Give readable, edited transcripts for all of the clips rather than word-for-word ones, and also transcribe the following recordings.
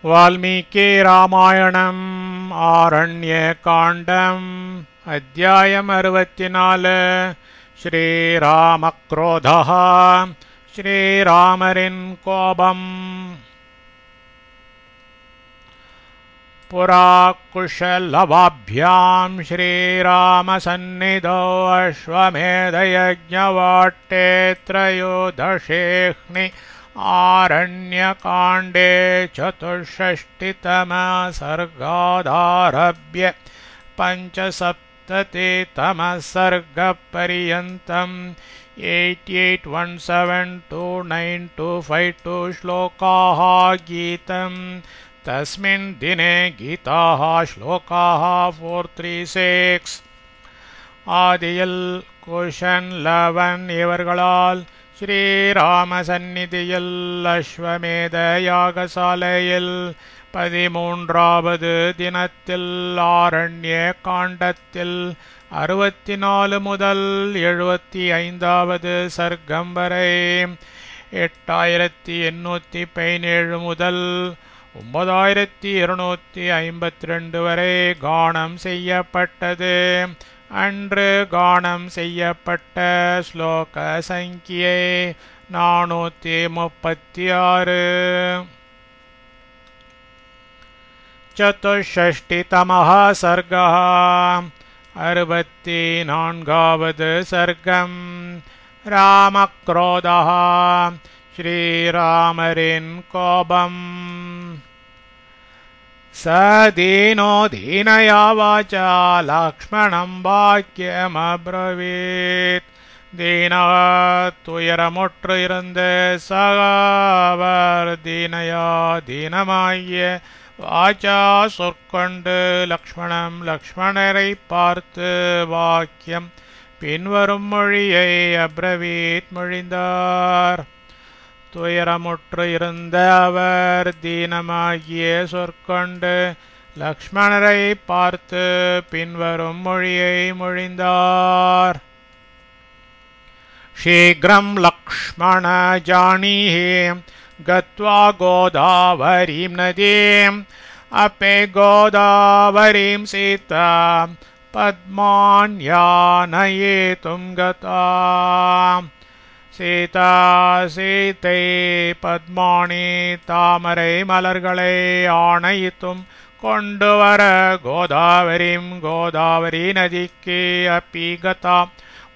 वाल्मीकि रामायणम् आरण्यकाण्डम् अध्यायम् 64 श्रीरामक्रोधः श्रीरामरिन् कोपम्। पुरा कुशलवाभ्याम् श्रीरामसन्निधौ अश्वमेधयज्ञवाट्टे त्रयोदशेऽह्नि आरण्यकाण्डे चतुष्षष्टितमः सर्गादारभ्य पञ्चसप्ततितमः सर्गपर्यन्तम् 88172952 श्लोकाः गीतम्। तस्मिन् दिने गीताः श्लोकाः 436 ஆதியில் குஷன் லவன் இவர்களால் ஸ்ரீராம சந்நிதியில் அஸ்வமேத யாகசாலையில் 13வது தினத்தில் ஆரண்ய காண்டத்தில் 64 முதல் 75வது சர்க்கம் வரை 8817 முதல் 9252 வரை கானம் செய்யப்பட்டது. அன்று கானம் செய்யப்பட்ட ஸ்லோக சங்கியை 436. चतुष्षष्टितमः सर्गः 64வது सर्गम्। रामक्रोधः श्रीरामरिन् कोपम्। स दीनो दीनया वाचा लक्ष्मणं वाक्यमब्रवीत्। दीनः துயரமுற்று இருந்த சகாவர் தீனயா தீனமாகிய வாச்சா சொற்கொண்டு லக்ஷ்மணரை பார்த்து வாக்கியம் பின்வரும் மொழியை அப்ரவீத் மொழிந்தார். துயரமுற்று இருந்த அவர் தீனமாகிய சொற்கொண்டு லக்ஷ்மணரை பார்த்து பின்வரும் மொழியை மொழிந்தார். शीघ्रं लक्ष्मण जानीहि गत्वा गोदावरीं नदीम् अपे गोदावरीं सीता पद्मान्यानयेतुं गता। सीता सीते पद्माणि தாமரை மலர்களை ஆணையித்தும் கொண்டு வர கோதாவரி நதிக்கு அப்பி கதா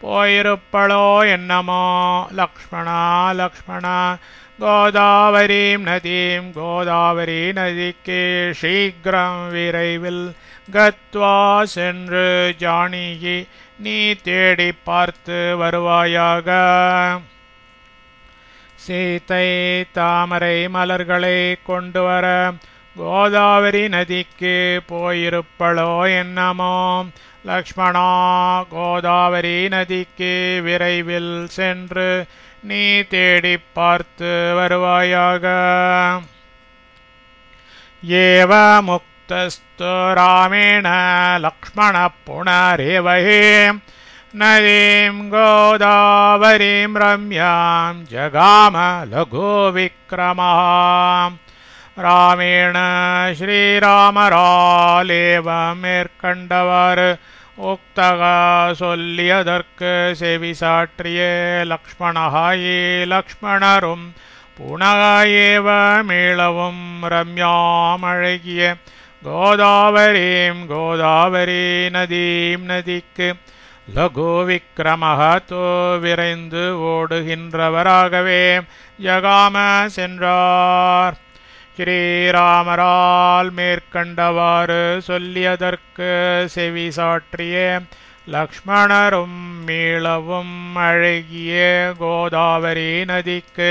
போயிருப்பளோ என்னமோ. லக்ஷ்மணா கோதாவரி நதிக்கு சீக்கிரம் விரைவில் கத்வா சென்று ஜானகி நீ தேடி பார்த்து வருவாயாக. சீதை தாமரை மலர்களை கொண்டு வர கோதாவரி நதிக்கு போயிருப்பளோ என்னமோ. லக்ஷ்மணா கோதாவரி நதிக்கு விரைவில் சென்று நீ தேடி பார்த்து வருவாயாக. ஏவ முக்தஸ்து ராமேண லக்ஷ்மண புனரேவஹி நதீம் கோதாவரீம் ரம்யாம் ஜகாம லகு விக்ரமः. ராமேண ஸ்ரீராமராலேவ மேற்கண்டவர் உக்தக சொல்லியதற்கு செவி சாற்றிய லக்ஷ்மணரும் புனக ஏவ மீளவும் ரம்யாம் அழகிய கோதாவரி நதிக்கு லகு விக்ரமः தோ விரைந்து ஓடுகின்றவராகவே ஜகாம சென்றார். ஸ்ரீராமரால் மேற்கண்டவாறு சொல்லியதற்கு செவி சாற்றிய லக்ஷ்மணரும் மீளவும் அழகிய கோதாவரி நதிக்கு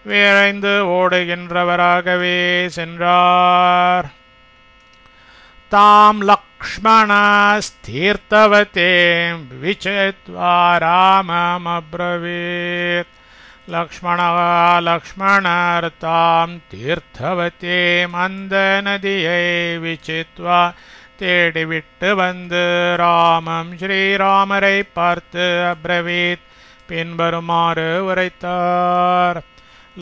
விரைந்து ஓடுகின்றவராகவே சென்றார். தாம் லக்ஷ்மணஸ்தீர்த்தவதே விசித்வா ராமமப்ரவீத். லக்ஷ்மணர் தாம் தீர்த்தவத்தே அந்த நதியை விசித்வா தேடிவிட்டு வந்து ராமம் ஸ்ரீராமரை பார்த்து அப்ரவீத் பின்வருமாறு உரைத்தார்.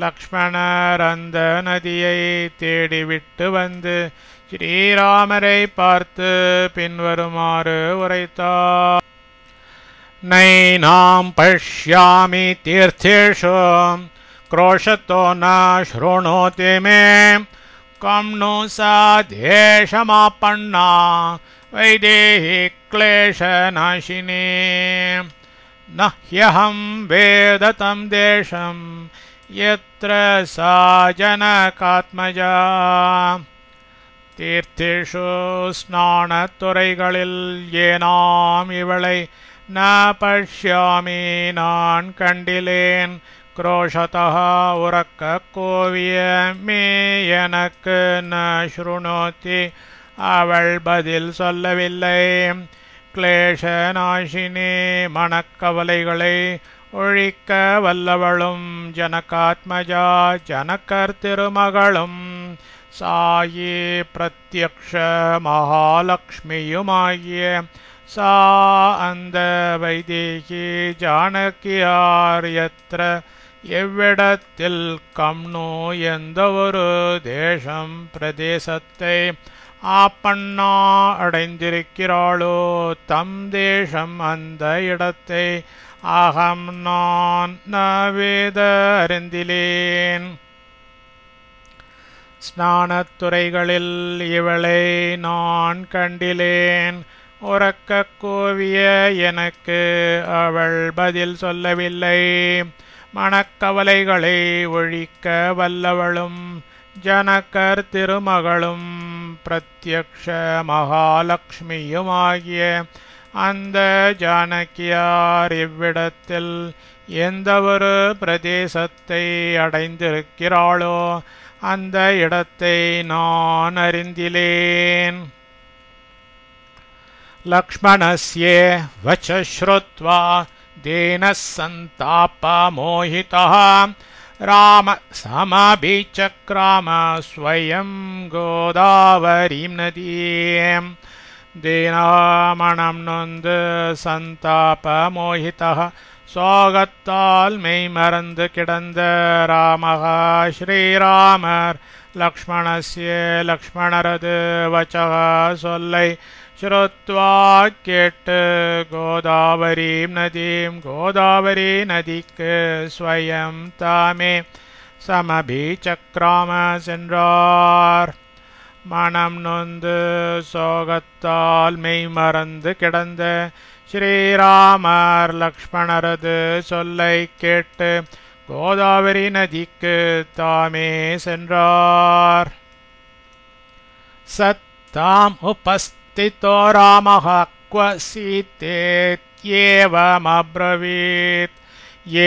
லக்ஷ்மணர் அந்த நதியை தேடிவிட்டு வந்து ஸ்ரீராமரை பார்த்து பின்வருமாறு உரைத்தார். நைனாம் பஷ்யாமி தீர்த்தேஷு क्रोशतो न शृणोति मे कं नु सा देशमापन्ना वैदेही क्लेशनाशिनी न ह्यहं वेद तं देशं यत्र सा जनकात्मजा. தீர்த்தேஷு ஸ்நானத்துறைகளில் ஏனாம் இவளை ந பஷ்யாமி நான் கண்டிலேன். क्रोशतः उरक्क कोविय मे எனக்கு न शृणोति அவள் பதில் சொல்லவில்லை. क्लेशनाशिनी மனக்கவலைகளை ஒழிக்க வல்லவளும் ஜனகாத்மஜா ஜனகர் திருமகளும் சாயி பிரத்யக்ஷ மகாலக்ஷ்மியுமாகிய சா அந்த வைதேகி ஜானகியார் எத்திர எவ்விடத்தில் கம்னு எந்த ஒரு தேசம் பிரதேசத்தை ஆப்பண்ணா அடைந்திருக்கிறாளோ தம் தேசம் அந்த இடத்தை அகம் நான் நவேத அறிந்திலேன். ஸ்நானத்துறைகளில் இவளை நான் கண்டிலேன். உரக்க கூவிய எனக்கு அவள் பதில் சொல்லவில்லை. மனக்கவலைகளை ஒழிக்க வல்லவளும் ஜனகர் திருமகளும் பிரத்யக்ஷ மகாலக்ஷ்மியுமாகிய அந்த ஜானகியார் இவ்விடத்தில் எந்த ஒரு பிரதேசத்தை அடைந்திருக்கிறாளோ அந்த இடத்தை நான் அறிந்திலேன். लक्ष्मणस्य वच श्रुत्वा देनः सन्तापमोहितः राम समभिचक्राम स्वयं गोदावरीं नदीं. दीनामणं नொந்து சந்தாபமோகிதः சோகத்தால் மெய்மறந்து கிடந்த ராமः ஸ்ரீராமர் லக்ஷ்மணஸ்ய லக்ஷ்மணரது வச்சக சொல்லை श्रुत्वा கேட்டு கோதாவரீம் நதீம் கோதாவரி நதிக்கு ஸ்வயம் தாமே சமபிசக்ராம சென்றார். மனம் நொந்து சோகத்தால் மெய்மறந்து கிடந்த ஸ்ரீராமர் லக்ஷ்மணரது சொல்லை கேட்டு கோதாவரி நதிக்கு தாமே சென்றார். சத்தாம் उपस्थितो रामः क्व सीतेत्येवमब्रवीत्.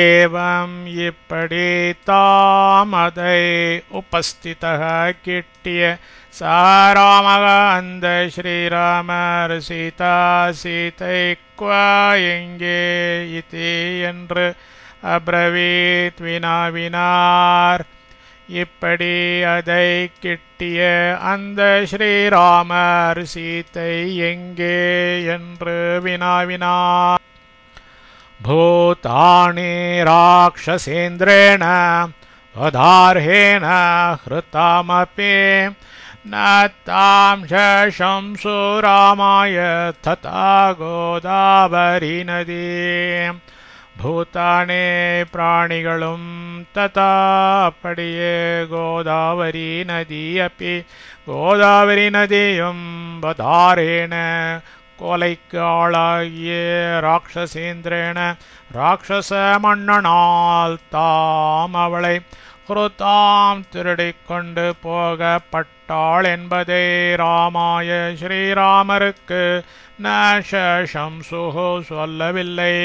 एवं இப்படி தாமதை உபஸ்திதः கிட்டிய சாராமக அந்த ஸ்ரீராமர் சீதா சீதை क्व எங்கே இதி என்று அப்ரவீத் வினாவினார். இப்படி அதை கிட்டிய அந்த ஸ்ரீராமர் சீதை எங்கே என்று வினாவினார். பூதானி ராக்ஷசேந்திரேண வதார்ஹேண ஹ்ருதாமபி ந தாம் சம்சு ராமாய ததா கோதாவரி நதி. பூதானே பிராணிகளும் ததா அப்படியே கோதாவரி நதி அப்பி கோதாவரி நதியும் வதாரேன கொலைக்கு ஆளாகிய ராட்சசேந்திரேன ராட்சச மன்னனால் தாம் அவளை ஹ்ருதாம் திருடிக்கொண்டு போகப்பட்டாள் என்பதை ராமாய ஸ்ரீராமருக்கு ந சம்சுஹு சொல்லவில்லை.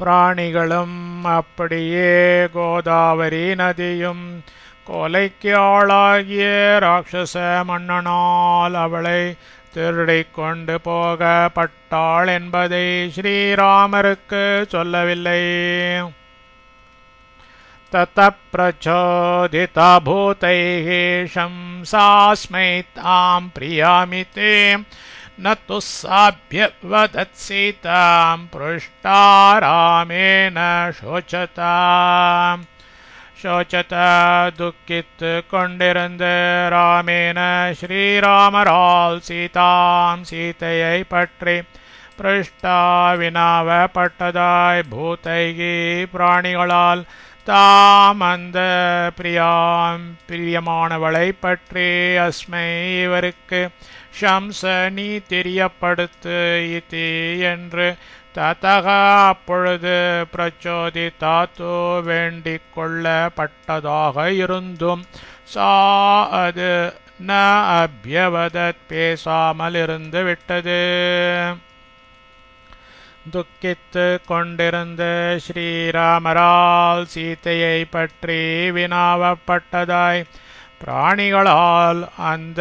பிராணிகளும் அப்படியே கோதாவரி நதியும் கொலைக்கு ஆளாகிய ராட்சச மன்னனால் அவளை திருடிக்கொண்டு போகப்பட்டாள் என்பதை ஸ்ரீராமருக்கு சொல்லவில்லை. ततः प्रचोदिता भूतैः शंसास्मै तां प्रियामि ते न तु साभ्यवदत् सीतां पृष्टा रामेण शोचताम् शोचता दुःखिத்து கொண்டிருந்த ராமேன ஸ்ரீராமரால் சீதாம் சீதையை பற்றி பிரஷ்டா வினாவப்பட்டதாய் பூதைகி பிராணிகளால் தாம் அந்த பிரியமானவளை பற்றி அஸ்மை இவருக்கு ஷம்ச நீ தெரியப்படுத்து இதி என்று ததக அப்பொழுது பிரச்சோதிதாத்து வேண்டிக் கொள்ளப்பட்டதாக இருந்தும் சா அது ந அபியவதத் பேசாமல் இருந்து விட்டது. துக்கித்து கொண்டிருந்த ஸ்ரீராமரால் சீதையை பற்றி வினாவப்பட்டதாய் பிராணிகளால் அந்த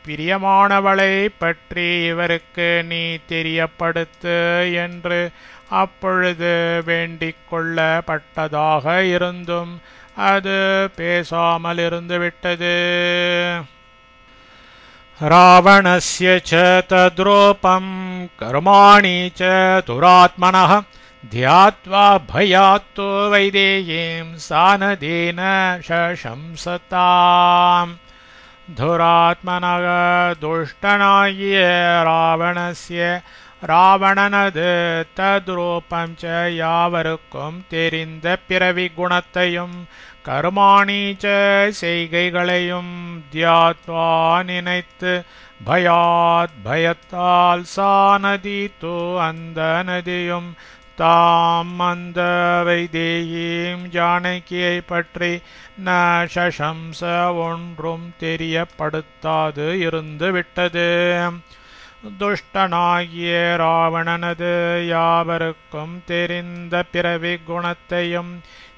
பிரியமானவளை பற்றி இவருக்கு நீ தெரியப்படுத்து என்று அப்பொழுது வேண்டிக் கொள்ளப்பட்டதாக இருந்தும் அது பேசாமல் இருந்துவிட்டது. ராவணஸ்ய ச தத்ரூபம் கர்மாணி ச துராத்மனः ध्यात्वा भयात्तो वैदेहीं सानदेन शशंसताम् दुरात्मनः दुष्टनाय रावणस्य ராவணனது தத்ரூபம் ச யாவருக்கும் தெரிந்த பிறவி குணத்தையும் கர்மாணி ச செய்கைகளையும் தியாத்வா நினைத்து பயத்தால் சா நதி தூ அந்த நதியும் தாம் அந்த வைதேகியும் ஜானகியை பற்றி ந சசம்ச ஒன்றும் தெரியப்படுத்தாது இருந்து விட்டது. துஷ்டனாகிய ராவணனது யாவருக்கும் தெரிந்த பிறவி குணத்தையும்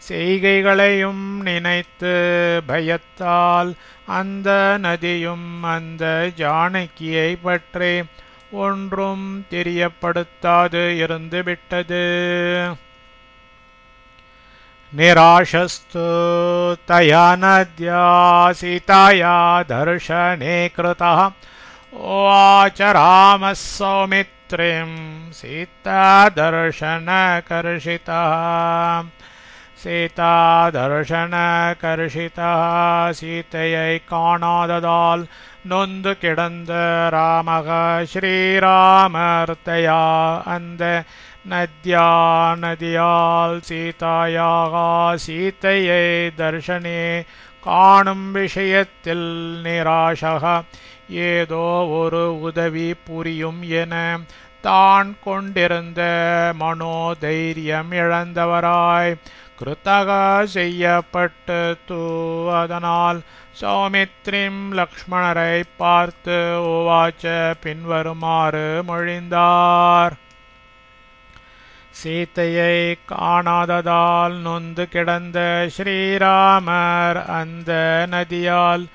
செய்கைகளையும் நினைத்து பயத்தால் அந்த நதியும் அந்த ஜானகியை பற்றி ஒன்றும் தெரியப்படுத்தாது இருந்து விட்டது. நிராசஸ்து தயா நத்யா சீதாயா தர்ஷனே கிருதः உவாச ராமः சௌமித்ரிம் சீதா தர்ஷனகர்ஷிதः சீதா தர்ஷனகர்ஷிதः சீதையை காணாததால் நொந்து கிடந்த ராமக ஸ்ரீராமர் தயா அந்த நதியால் சீதாயாக சீதையை தர்ஷனே காணும் விஷயத்தில் நிராசக ஏதோ ஒரு உதவி புரியும் என தான் கொண்டிருந்த மனோதைரியம் இழந்தவராய் கிருத்தக செய்யப்பட்டு அதனால் சௌமித்ரிம் லக்ஷ்மணரை பார்த்து உவாச்ச பின்வருமாறு மொழிந்தார். சீதையை காணாததால் நொந்து கிடந்த ஸ்ரீராமர் அந்த நதியால்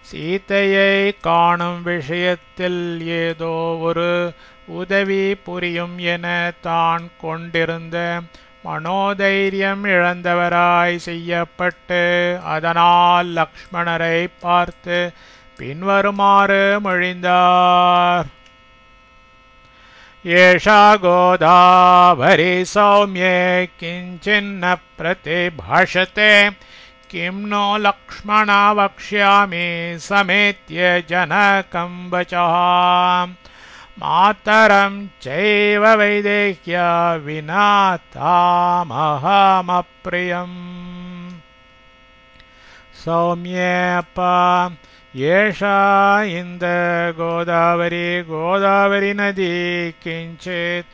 சீதையை காணும் விஷயத்தில் ஏதோ ஒரு உதவி புரியும் என தான் கொண்டிருந்த மனோதைரியம் இழந்தவராய் செய்யப்பட்டு அதனால் லக்ஷ்மணரை பார்த்து பின்வருமாறு மொழிந்தார். ஏஷா கோதாவரி சௌம்யே கிஞ்சின்ன பிரதிபாஷதே किं नो लक्ष्मणा वक्ष्यामि समेत्य जनकं वचः मातरं चैव वैदेह्या विना तामहमप्रियम्. सौम्येऽप्पा ஏஷா இந்த கோதாவரி நதி கிஞ்சித்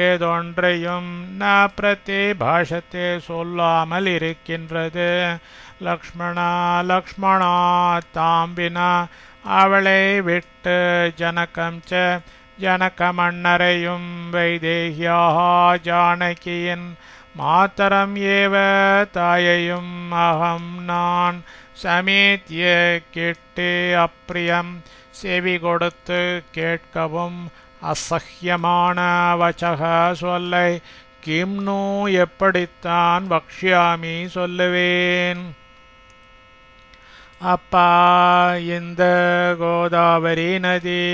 ஏதொன்றையும் ந பிரதிபாஷத்தே சொல்லாமல் இருக்கின்றது. லக்ஷ்மணா தாம்பினா அவளை விட்டு ஜனக மன்னரையும் வைதேகியாக ஜானகியின் மாதரம் ஏவ தாயையும் அகம் நான் சமேத்ய கேட்டு அப்பிரியம் செவி கொடுத்து கேட்கவும் அசஹ்யமான வச்சக சொல்லை கிம்னு எப்படித்தான் வக்ஷ்யாமி சொல்லுவேன். அப்பா இந்த கோதாவரி நதி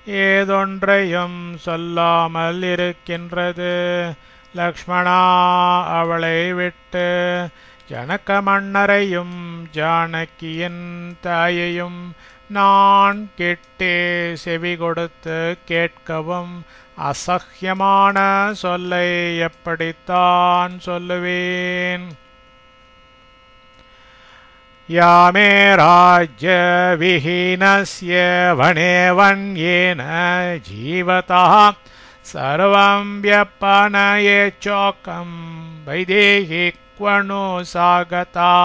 ஏதொன்றையும் சொல்லாமல் இருக்கின்றது. லக்ஷ்மணா அவளை விட்டு ஜனக மன்னரையும் ஜானகியின் தாயையும் நான் கிட்டே செவி கொடுத்து கேட்கவும் அசஹ்யமான சொல்லை எப்படித்தான் சொல்லுவேன்? யாமே ராஜ்ய விஹீனஸ்ய வனே வன்யேன ஜீவதா சர்வம் வ்யப்பனயே சோகம் வைதேகி க்வனு சாகதா.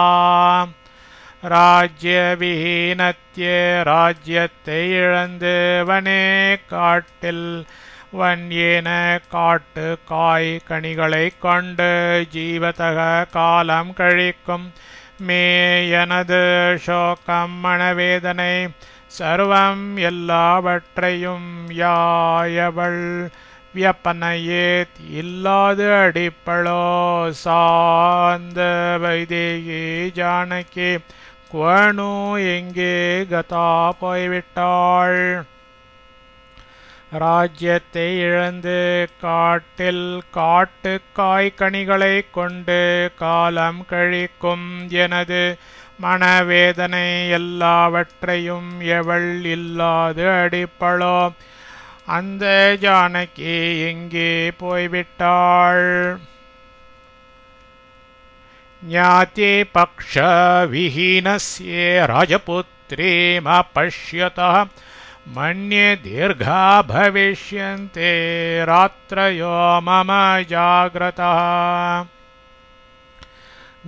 ராஜ்ய விஹீனத்திய ராஜ்யத்தை இழந்து வனே காட்டில் வன்யேன காட்டு காய் கனிகளை கொண்டு ஜீவதக காலம் கழிக்கும் மே எனது சோகம் மனவேதனை சர்வம் எல்லாவற்றையும் யாயவள் வியப்பனையேத் இல்லாது அடிப்பளோ சாந்த வைதேகி ஜானகி குவனு எங்கே கதா போய்விட்டாள்? ராஜ்யத்தை இழந்து காட்டில் காட்டு காய்கனிகளை கொண்டு காலம் கழிக்கும் எனது மனவேதனை எல்லாவற்றையும் எவள் இல்லாது அடிப்பளோ அந்த ஜானகி எங்கே போய்விட்டாள்? ஞாதி பக்ஷ விஹீனஸ்யே ராஜபுத்ரீம் அபஷ்யதः மன்யே தீர்கா பவிஷ்யந்தே ராத்ரயோ மம ஜாக்ரதः.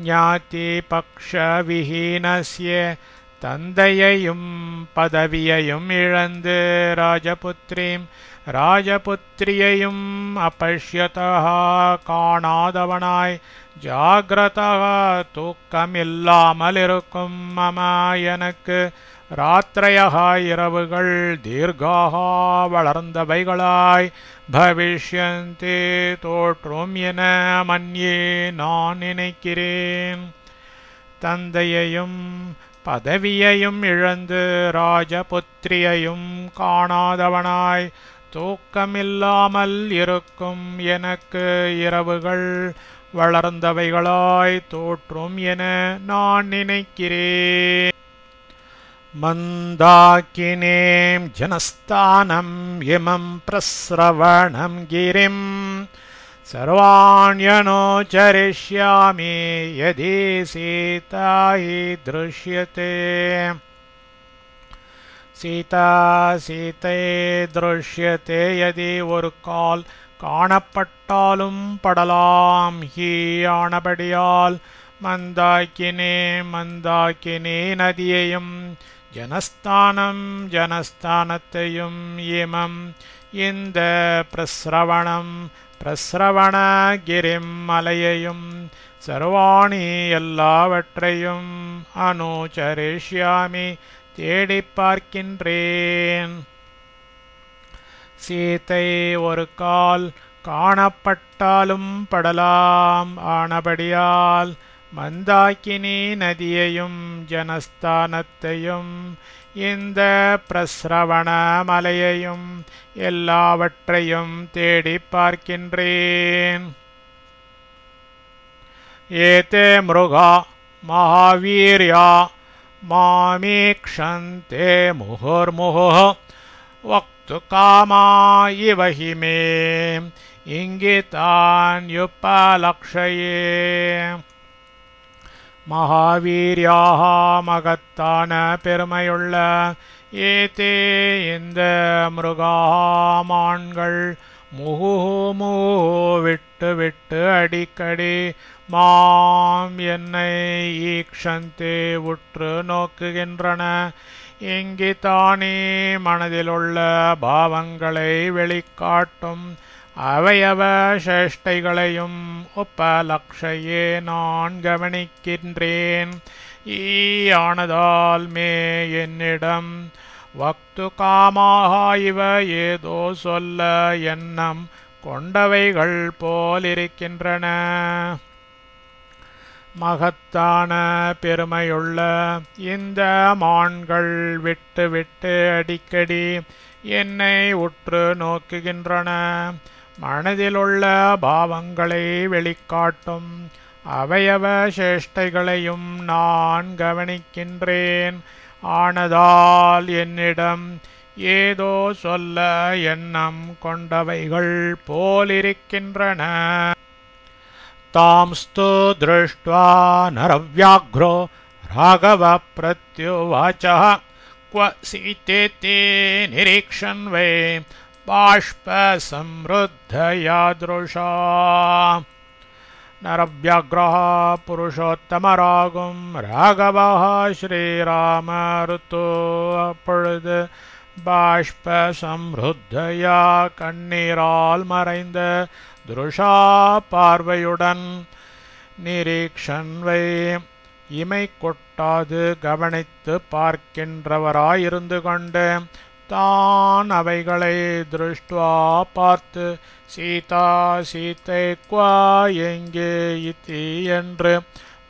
ஞாதி பக்ஷ விஹீனஸ்ய தந்தையையும் பதவியையும் இழந்து ராஜபுத்திரியையும் அபஷ்யதா காணாதவனாய் ஜாக்ரதா தூக்கமில்லாமல் இருக்கும் மம எனக்கு ராத்ரயஹா இரவுகள் தீர்காஹா வளர்ந்தவைகளாய் பவிஷ்யந்தே தோற்றும் என மன்யே நான் நினைக்கிறேன். தந்தையையும் பதவியையும் இழந்து ராஜபுத்திரியையும் காணாதவனாய் தூக்கமில்லாமல் இருக்கும் எனக்கு இரவுகள் வளர்ந்தவைகளாய் தோற்றும் என நான் நினைக்கிறேன். மந்தாக்கினேம் ஜனஸ்தானம் இமம் பிரஸ்ரவணம் கிரிம் சர்வாண்யனோச்சரிஷ்யாமி யதி சீதா ஹி திருஷ்யதே. சீதை திருஷ்யதே யதி ஒரு கால் காணப்பட்டாலும் படலாம் ஹி ஆனபடியால் மந்தாக்கினே நதியையும் ஜனஸ்தானத்தையும் இமம் இந்த பிரஸ்ரவண கிரிம் மலையையும் சர்வாணி எல்லாவற்றையும் அனுச்சரிஷ்யாமி தேடி பார்க்கின்றேன். சீதை ஒரு கால் காணப்பட்டாலும் படலாம் ஆனபடியால் மந்தாக்கினி நதியையும் ஜனஸ்தானத்தையும் இந்த பிரஸ்ரவண மலையையும் எல்லாவற்றையும் தேடி பார்க்கின்றேன். ஏதே மிருகா மகாவீர்யா மாமீக்ஷந்தே முहुर्मुहुः வக்து காமா இவ ஹி மே இங்கிதான்யுபலக்ஷயே. மகாவீர்யாக மகத்தான பெருமையுள்ள ஏதே இந்த மிருகாமான்கள் முகு விட்டு விட்டு அடிக்கடி மாம் என்னை ஈக்ஷந்தே உற்று நோக்குகின்றன. இங்கிதானே மனதிலுள்ள பாவங்களை வெளிக்காட்டும் அவயவ சேஷ்டைகளையும் உபலக்ஷையே நான் கவனிக்கின்றேன். ஆனதால் மே என்னிடம் வக்து காமாக இவ ஏதோ சொல்ல எண்ணம் கொண்டவைகள் போலிருக்கின்றன. மகத்தான பெருமையுள்ள இந்த மான்கள் விட்டு விட்டு அடிக்கடி என்னை உற்று நோக்குகின்றன. மனதிலுள்ள பாவங்களை வெளிக்காட்டும் அவயவ சேஷ்டைகளையும் நான் கவனிக்கின்றேன். ஆனதால் என்னிடம் ஏதோ சொல்ல எண்ணம் கொண்டவைகள் போலிருக்கின்றன. தாம்ஸ்து திருஷ்ட்வா நரவ்யாக்ரோ ராகவ பிரத்யுவாச்ச क्व सीतेति निरीक्षन् वै बाष्पसमृद्धयादृशा. नरव्याघ्रः पुरुषोत्तमरागुं राघवः श्रीरामरुतो அப்பொழுது பாஷ்பசம்ருத்தயா கண்ணீரால் மறைந்த துருஷா பார்வையுடன் நிரீக்ஷன்வை இமை கொட்டாது கவனித்து பார்க்கின்றவராயிருந்து கொண்டு தான் அவைகளை திருஷ்டுவா பார்த்து சீதா சீத்தை குவா எங்கே இத்தி என்று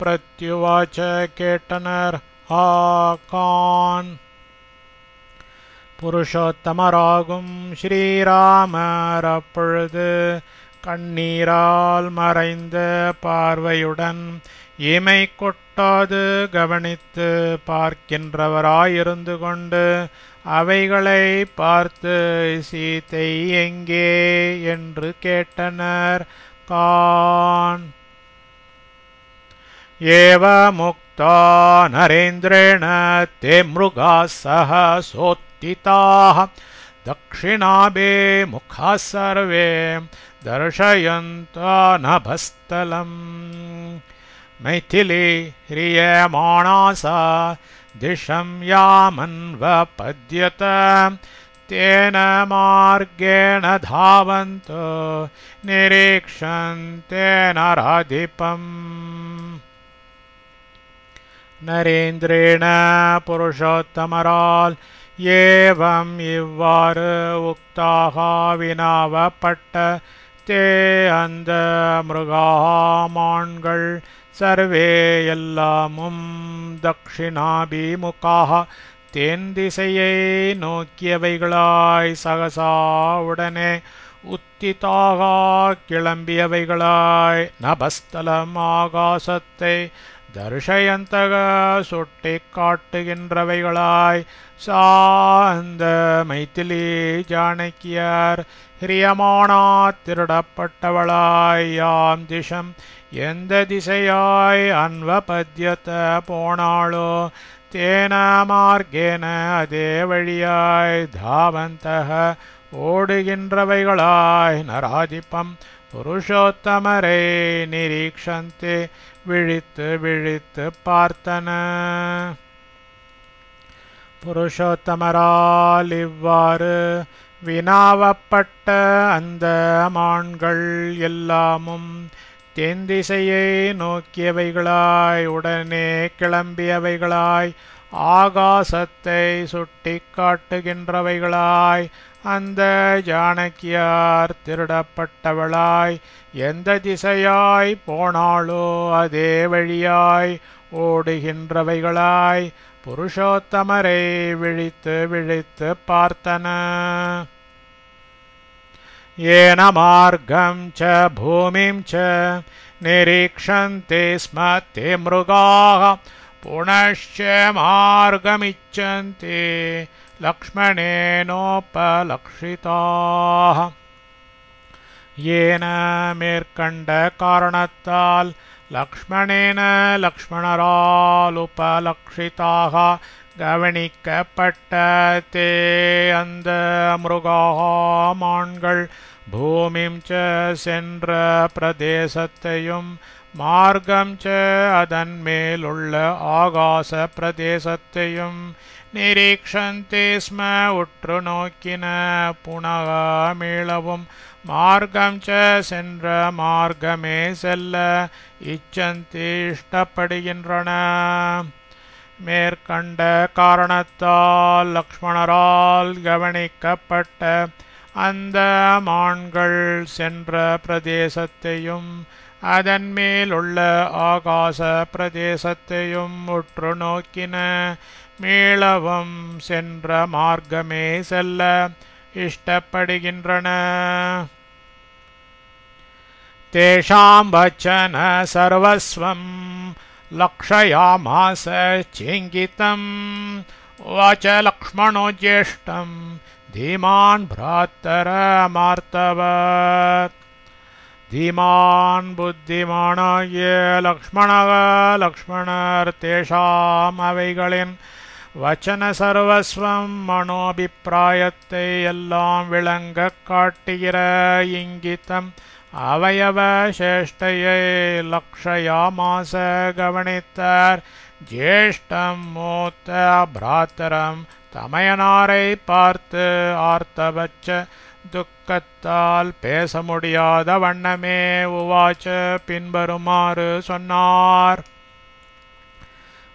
பிரத்யுவாச்ச கேட்டனர். ஆகான் புருஷோத்தமராகும் ஸ்ரீராமர் அப்பொழுது கண்ணீரால் மறைந்த பார்வையுடன் இமை கொட்டாது கவனித்து பார்க்கின்றவராயிருந்து கொண்டு அவைகளை பார்த்து சீதை எங்கே என்று கேட்டனர். கான் ஏவ முக்தா நரேந்திரேண தே மிருகா சஹ சோத்திதாः தக்ஷிணாபே முகா சர்வே தர்ஷயந்தா நபஸ்தலம். मैथिली ह्रियमाणा सा दिशं यामन्वपद्यत तेन मार्गेण धावन्तो निरीक्षन्ते नराधिपम्. नरेन्द्रेण पुरुषोत्तमराल एवं इव्वाறு उक्ताः विनावपट्ट ते அந்த மிருகாமான்கள் சர்வே எல்லாமும் தக்ஷிணாபிமுகாக தென் திசையை நோக்கியவைகளாய் சகசா உடனே உத்திதாக கிளம்பியவைகளாய் நபஸ்தலம் ஆகாசத்தை தர்ஷயந்தக சுட்டி காட்டுகின்றவைகளாய் சாந்த மைதிலி ஜானகியார் ஹிரியமானா திருடப்பட்டவளாய் யாம் திசம் எந்த திசையாய் அன்வபத்யத போனாளோ தேன மார்கேன அதே வழியாய் தாவந்தக ஓடுகின்றவைகளாய் நராதிபம் புருஷோத்தமரை நிரீக்ஷந்தே விழித்து விழித்து பார்த்தன. புருஷோத்தமரால் இவ்வாறு வினாவப்பட்ட அந்த மான்கள் எல்லாமும் தென் திசையை நோக்கியவைகளாய் உடனே கிளம்பியவைகளாய் ஆகாசத்தை சுட்டி காட்டுகின்றவைகளாய் அந்த ஜானகியார் திருடப்பட்டவளாய் எந்த திசையாய் போனாளோ அதே வழியாய் ஓடுகின்றவைகளாய் புருஷோத்தமரை விழித்து விழித்து பார்த்தன. येन मार्गं च भूमिं च निरीक्षन्ते स्म ते मृगाः पुनश्च मार्गमिच्छन्ति लक्ष्मणेनोपलक्षिताः. येन மேற்கண்ட காரணத்தால் லக்ஷ்மணேன லக்ஷ்மணரால் உபலக்ஷிதாக கவனிக்கப்பட்ட தே அந்த மிருகாமான்கள் பூமிம் ச சென்ற பிரதேசத்தையும் மார்க்கம் ச அதன் மேலுள்ள ஆகாச பிரதேசத்தையும் நிரீக்ஷந்தே ஸ்ம உற்று நோக்கின. புனக மீளவும் மார்க்கம் ச சென்ற மார்க்கமே செல்ல இச்சந்தி இஷ்டப்படுகின்றன. மேற்கண்ட காரணத்தால் லக்ஷ்மணரால் கவனிக்கப்பட்ட அந்த மான்கள் சென்ற பிரதேசத்தையும் அதன் மேலுள்ள ஆகாச பிரதேசத்தையும் உற்று நோக்கின. மீளவும் சென்ற மார்க்கமே செல்ல இஷ்டப்படுகின்றன. தேஷாம் வச்சன சர்வஸ்வம் லக்ஷயாமாச சிங்கிதம். உவாச்ச லக்ஷ்மணோ ஜேஷ்டம் धीमान् भ्रातरमार्तवत्. धीमान् बुद्धिमानाय लक्ष्मणர் தேஷாம் அவைகளின் வச்சன சர்வஸ்வம் மனோபிப்பிராயத்தை எல்லாம் விளங்கக் காட்டுகிற இங்கிதம் அவயவ சேஷ்டையை லக்ஷயாமாச கவனித்தார். ஜேஷ்டம் மூத்த பிராத்தரம் தமையனாரை பார்த்து ஆர்த்தவச்ச துக்கத்தால் பேச முடியாத வண்ணமே உவாச்ச பின்வருமாறு சொன்னார்.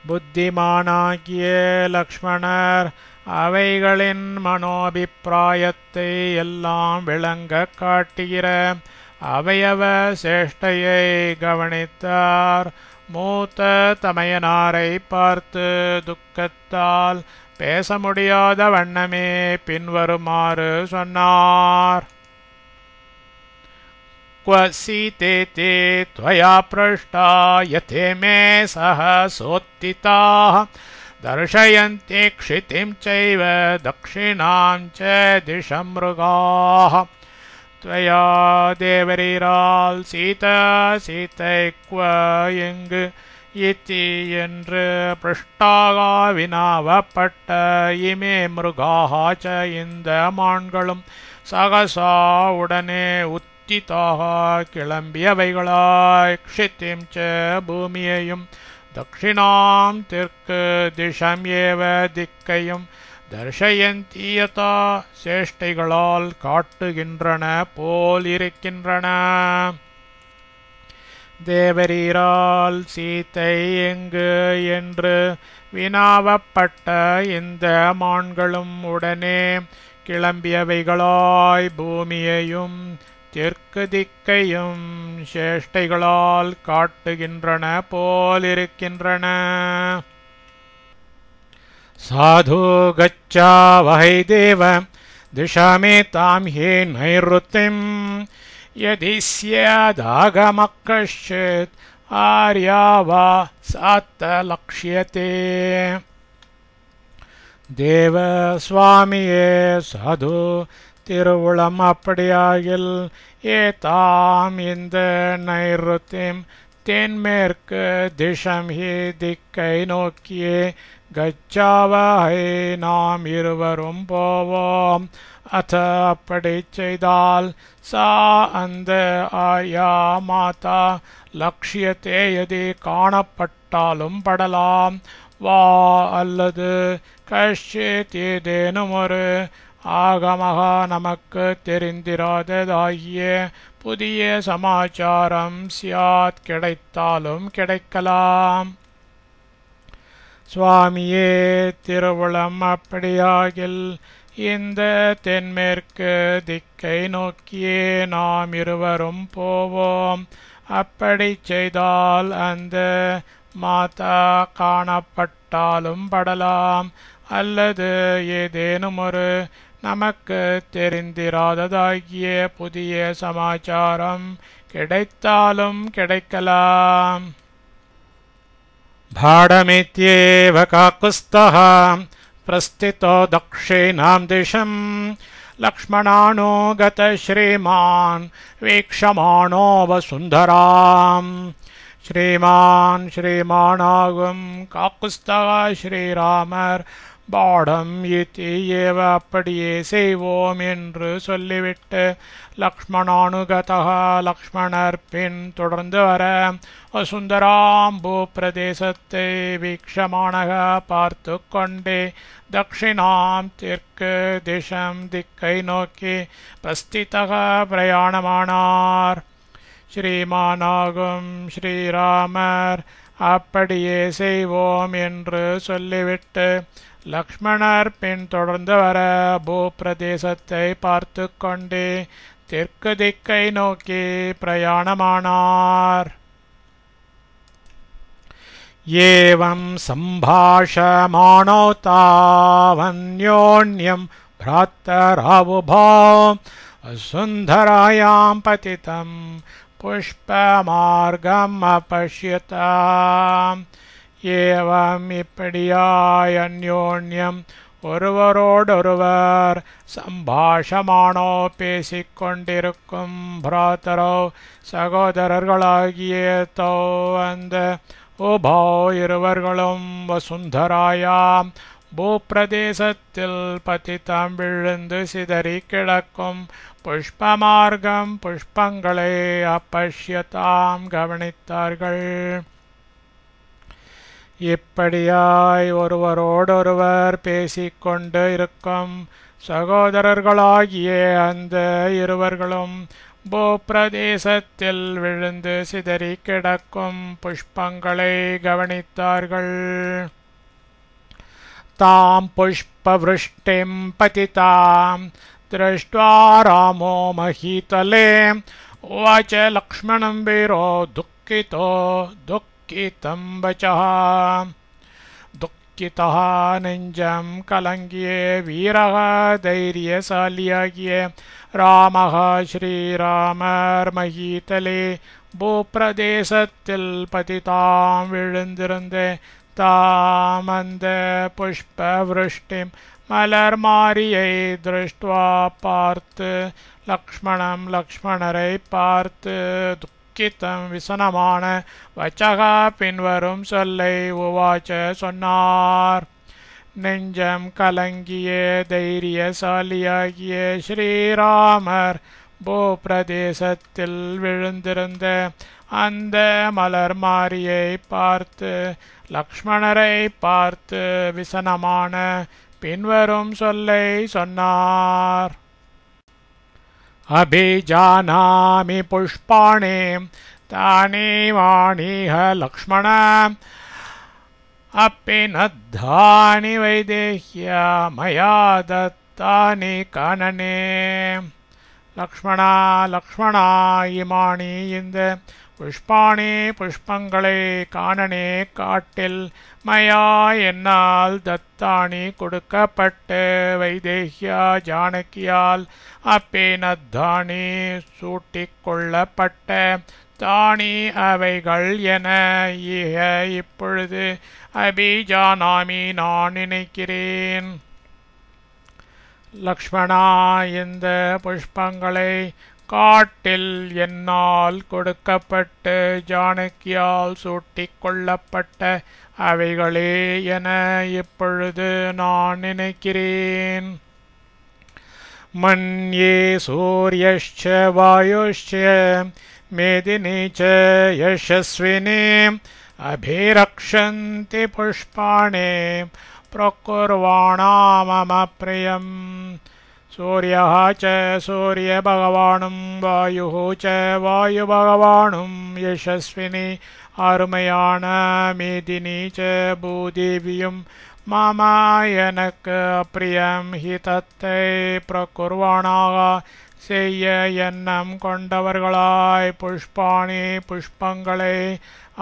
புத்திமானாகிய லக்ஷ்மணர் அவைகளின் மனோபிப்பிராயத்தை எல்லாம் விளங்கக் காட்டுகிற அவயவ சேஷ்டையை கவனித்தார். மூத்த தமையனாரை பார்த்து துக்கத்தால் பேச முடியாத வண்ணமே பின்வருமாறு சொன்னார். क्व सीते ते त्वया पृष्टा यथे मे सह सोत्थिताः दर्शयन्ति क्षितिं चैव दक्षिणां च दिशं मृगाः. त्वया தேவரீரால் சீதா சீதை क्व எங்கு இத்தி என்று பிருஷ்டாக வினாவப்பட்ட இமே மிருகாச்ச இந்த மான்களும் சகசா உடனே உத்திதாக கிளம்பியவைகளாய் க்ஷிதிம் ச பூமியையும் தக்ஷிணாம் தெற்கு திசம் ஏவ திக்கையும் தர்ஷயந்தியதா சேஷ்டைகளால் காட்டுகின்றன போல் இருக்கின்றன. தேவரீரால் சீதை எங்கு என்று வினாவப்பட்ட இந்த மான்களும் உடனே கிளம்பியவைகளாய் பூமியையும் தெற்கு திக்கையும் சேஷ்டைகளால் காட்டுகின்றன போலிருக்கின்றன. சாது கச்சா வஹை தேவ திஷாமேதாம் ஹே நைருத்திம் यदि स्यादागमः कश्चित् आर्या वा सात्त लक्ष्यते. தேவ சுவாமியே சாது திருவுளம் அப்படியாகில் ஏதாம் இந்த நைருத்திம் தென்மேற்கு திசம் ஹி திக்கை நோக்கியே கச்சாவஹை நாம் இருவரும் போவோம். அத அப்படி செய்தால் சா அந்த ஆயா மாதா லக்ஷ்யத்தே எதி காணப்பட்டாலும் படலாம். வா அல்லது கஷ்டித் ஏதேனும் ஒரு ஆகமக நமக்கு தெரிந்திராததாகிய புதிய சமாச்சாரம் சியாத் கிடைத்தாலும் கிடைக்கலாம். சுவாமியே திருவுளம் அப்படியாகில் இந்த தென்மேற்கு திக்கை நோக்கியே நாம் இருவரும் போவோம். அப்படி செய்தால் அந்த மாதா காணப்பட்டாலும் படலாம். அல்லது ஏதேனும் ஒரு நமக்கு தெரிந்திராததாகிய புதிய சமாச்சாரம் கிடைத்தாலும் கிடைக்கலாம். பாடமித்யேவ காக்குஸ்தः प्रस्थितो दक्षिणां दिशं लक्ष्मणानो गत श्रीमान् वीक्षमाणो वसुन्धराम्. श्रीमान् श्रीमानाகும் காக்குஸ்தः ஸ்ரீராமர் பாடம் இதி ஏவ அப்படியே செய்வோம் என்று சொல்லிவிட்டு லக்ஷ்மணானுகதः லக்ஷ்மணர் பின் தொடர்ந்து வர வசுந்தராம் பூப்பிரதேசத்தை வீக்ஷமானக பார்த்து கொண்டே தக்ஷிணாம் தெற்கு திசம் திக்கை நோக்கி பிரஸ்திதக பிரயாணமானார். ஸ்ரீமானாகும் ஸ்ரீராமர் அப்படியே செய்வோம் என்று சொல்லிவிட்டு லக்ஷ்மணர் பின் தொடர்ந்து வர பூப்பிரதேசத்தை பார்த்து கொண்டே தெற்கு திக்கை நோக்கி பிரயாணமானார். ஏவம் சம்பாஷமானோ தாவன்யோன்யம் भ्रातरावुभौ सुन्दरायां पतितं पुष्पमार्गम् अपश्यताम्. ஏவம் இப்படியாய் அந்யோன்யம் ஒருவரோடொருவர் சம்பாஷமானோ பேசிக்கொண்டிருக்கும் பிராத்தரோ சகோதரர்களாகிய தோ அந்த உபோ இருவர்களும் வசுந்தராயாம் பூப்பிரதேசத்தில் பதித்தம் விழுந்து சிதறி கிடக்கும் புஷ்பமார்க்கம் புஷ்பங்களை அப்பஷ்யதாம் கவனித்தார்கள். இப்படியாய் ஒருவரோடொருவர் பேசிக்கொண்டு இருக்கும் சகோதரர்களாகிய அந்த இருவர்களும் பூப்பிரதேசத்தில் விழுந்து சிதறி கிடக்கும் புஷ்பங்களை கவனித்தார்கள். தாம் புஷ்பவृष्टिं पतितां दृष्ट्वा रामो महीतले उवाच लक्ष्मणं वीरो दुःखितो दुःखितं वचः. दुःखितः नेञ्जं कलङ्गिये वीरः धैर्यशालियागिये रामः श्रीरामर्महीतले பூப்பிரதேசத்தில் பதிதாம் விழுந்திருந்த தாம் அந்த புஷ்பவृष्टिம் மலர் மாரியை திருஷ்டுவா பார்த்து லக்ஷ்மணரை பார்த்து துக்கிதம் விசனமான வச்சகா பின்வரும் சொல்லை உவாச்ச சொன்னார். நெஞ்சம் கலங்கிய தைரியசாலியாகிய ஸ்ரீராமர் பூப்பிரதேசத்தில் விழுந்திருந்த அந்த மலர் மாரியை பார்த்து லக்ஷ்மணரை பார்த்து விசனமான பின்வரும் சொல்லை சொன்னார். அபிஜானாமி புஷ்பாணி தானி வாணிஹ லக்ஷ்மண அப்பி நத்தானி வைதேஹ்யா மயா தத்தானி கானனே. லக்ஷ்மணா இமானி இந்த புஷ்பாணி புஷ்பங்களை காணனே காட்டில் மயா என்னால் தத்தானி கொடுக்கப்பட்டு வைதேஹ்யா ஜானகியால் அப்பேனத்தானி சூட்டிக்கொள்ளப்பட்ட தானி அவைகள் என இப்பொழுது அபிஜானாமி நான் நினைக்கிறேன். லக்ஷ்மணா இந்த புஷ்பங்களை காட்டில் என்னால் கொடுக்கப்பட்டு ஜானகியால் சூட்டிக் கொள்ளப்பட்ட அவைகளே என இப்பொழுது நான் நினைக்கிறேன். மன்யே சூரியश्च வாயுश्च மேதினி च யசஸ்வினி அபிரக்ஷந்தி புஷ்பாணி பிரகுர்வாணா மம பிரியம். சூரியः च சூரியபகவானும் வாயுः च வாயுபகவானும் யசஸ்வினி அருமையான மேதினி च பூதேவியும் மம எனக்கு அப்பிரியம் ஹிதத்தை பிரகுர்வாணாக செய்ய எண்ணம் கொண்டவர்களாய் புஷ்பாணி புஷ்பங்களை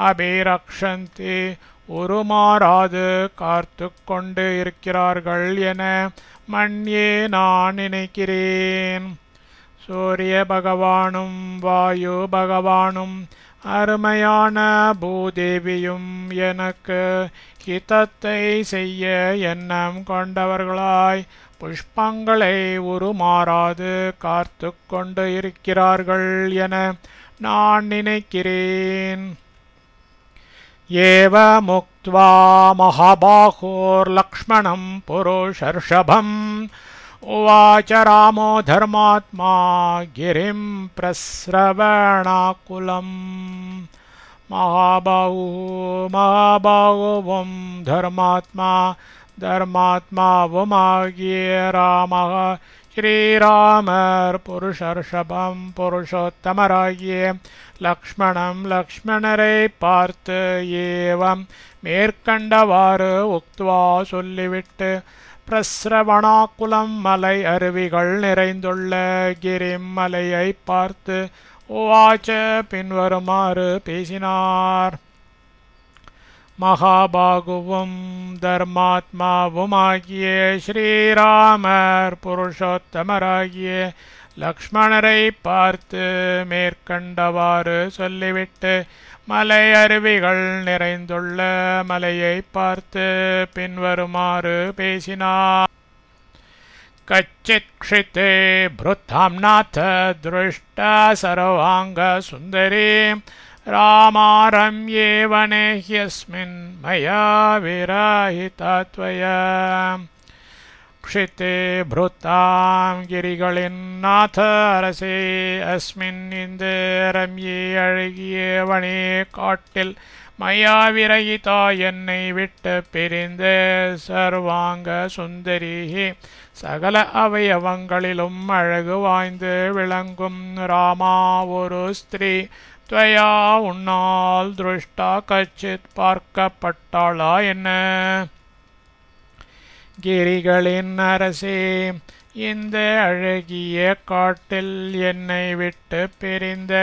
அபிரக்ஷந்தி உருமாறாது காத்து கொண்டு இருக்கிறார்கள் என மன்யே நான் நினைக்கிறேன். சூரிய பகவானும் வாயு பகவானும் அருமையான பூதேவியும் எனக்கு ஹிதத்தை செய்ய எண்ணம் கொண்டவர்களாய் புஷ்பங்களை உருமாறாது காத்து கொண்டு இருக்கிறார்கள் என நான் நினைக்கிறேன். ஏவமுக்த்வா மகாபாஹோர்லக்ஷ்மணம் புருஷர்ஷபம் உவாச ராமோ தர்மாத்மா கிரிம் பிரஸ்ரவணாகுலம். மகாபாகுவும் தர்மாத்மாவுமாகிய ராமः ஸ்ரீராமர் புருஷர்ஷபம் புருஷோத்தமராகிய லக்ஷ்மணரை பார்த்து ஏவம் மேற்கண்டவாறு உக்த்வா சொல்லிவிட்டு பிரஸ்ரவணாக்குலம் மலை அருவிகள் நிறைந்துள்ள கிரிம் மலையை பார்த்து உவாச்ச பின்வருமாறு பேசினார். மகாபாகுவும் தர்மாத்மாவுமாகிய ஸ்ரீராமர் புருஷோத்தமராகிய லக்ஷ்மணரை பார்த்து மேற்கண்டவாறு சொல்லிவிட்டு மலை அருவிகள் நிறைந்துள்ள மலையை பார்த்து பின்வருமாறு பேசினார். கச்சித் க்ஷிதே ப்ருத்தாம் நாத திருஷ்டா சர்வாங்க சுந்தரி ராமாரம்யே வனேஹ்யஸ்மின் மயா விராஹிதா த்வயா. க்ஷிதே ப்ருத்தாம் கிரிகளின் நாத அரசே அஸ்மின் இந்த ரம்யே அழகிய வனே காட்டில் மயா விரகிதா என்னை விட்டு பிரிந்த சர்வாங்க சுந்தரி சகல அவயவங்களிலும் அழகு வாய்ந்து விளங்கும் ராமா ஒரு ஸ்திரீ த்வயா உன்னால் திருஷ்டா கச்சித் பார்க்கப்பட்டாளா என்ன? கிரிகளின் அரசே, இந்த அழகிய காட்டில் என்னை விட்டு பிரிந்த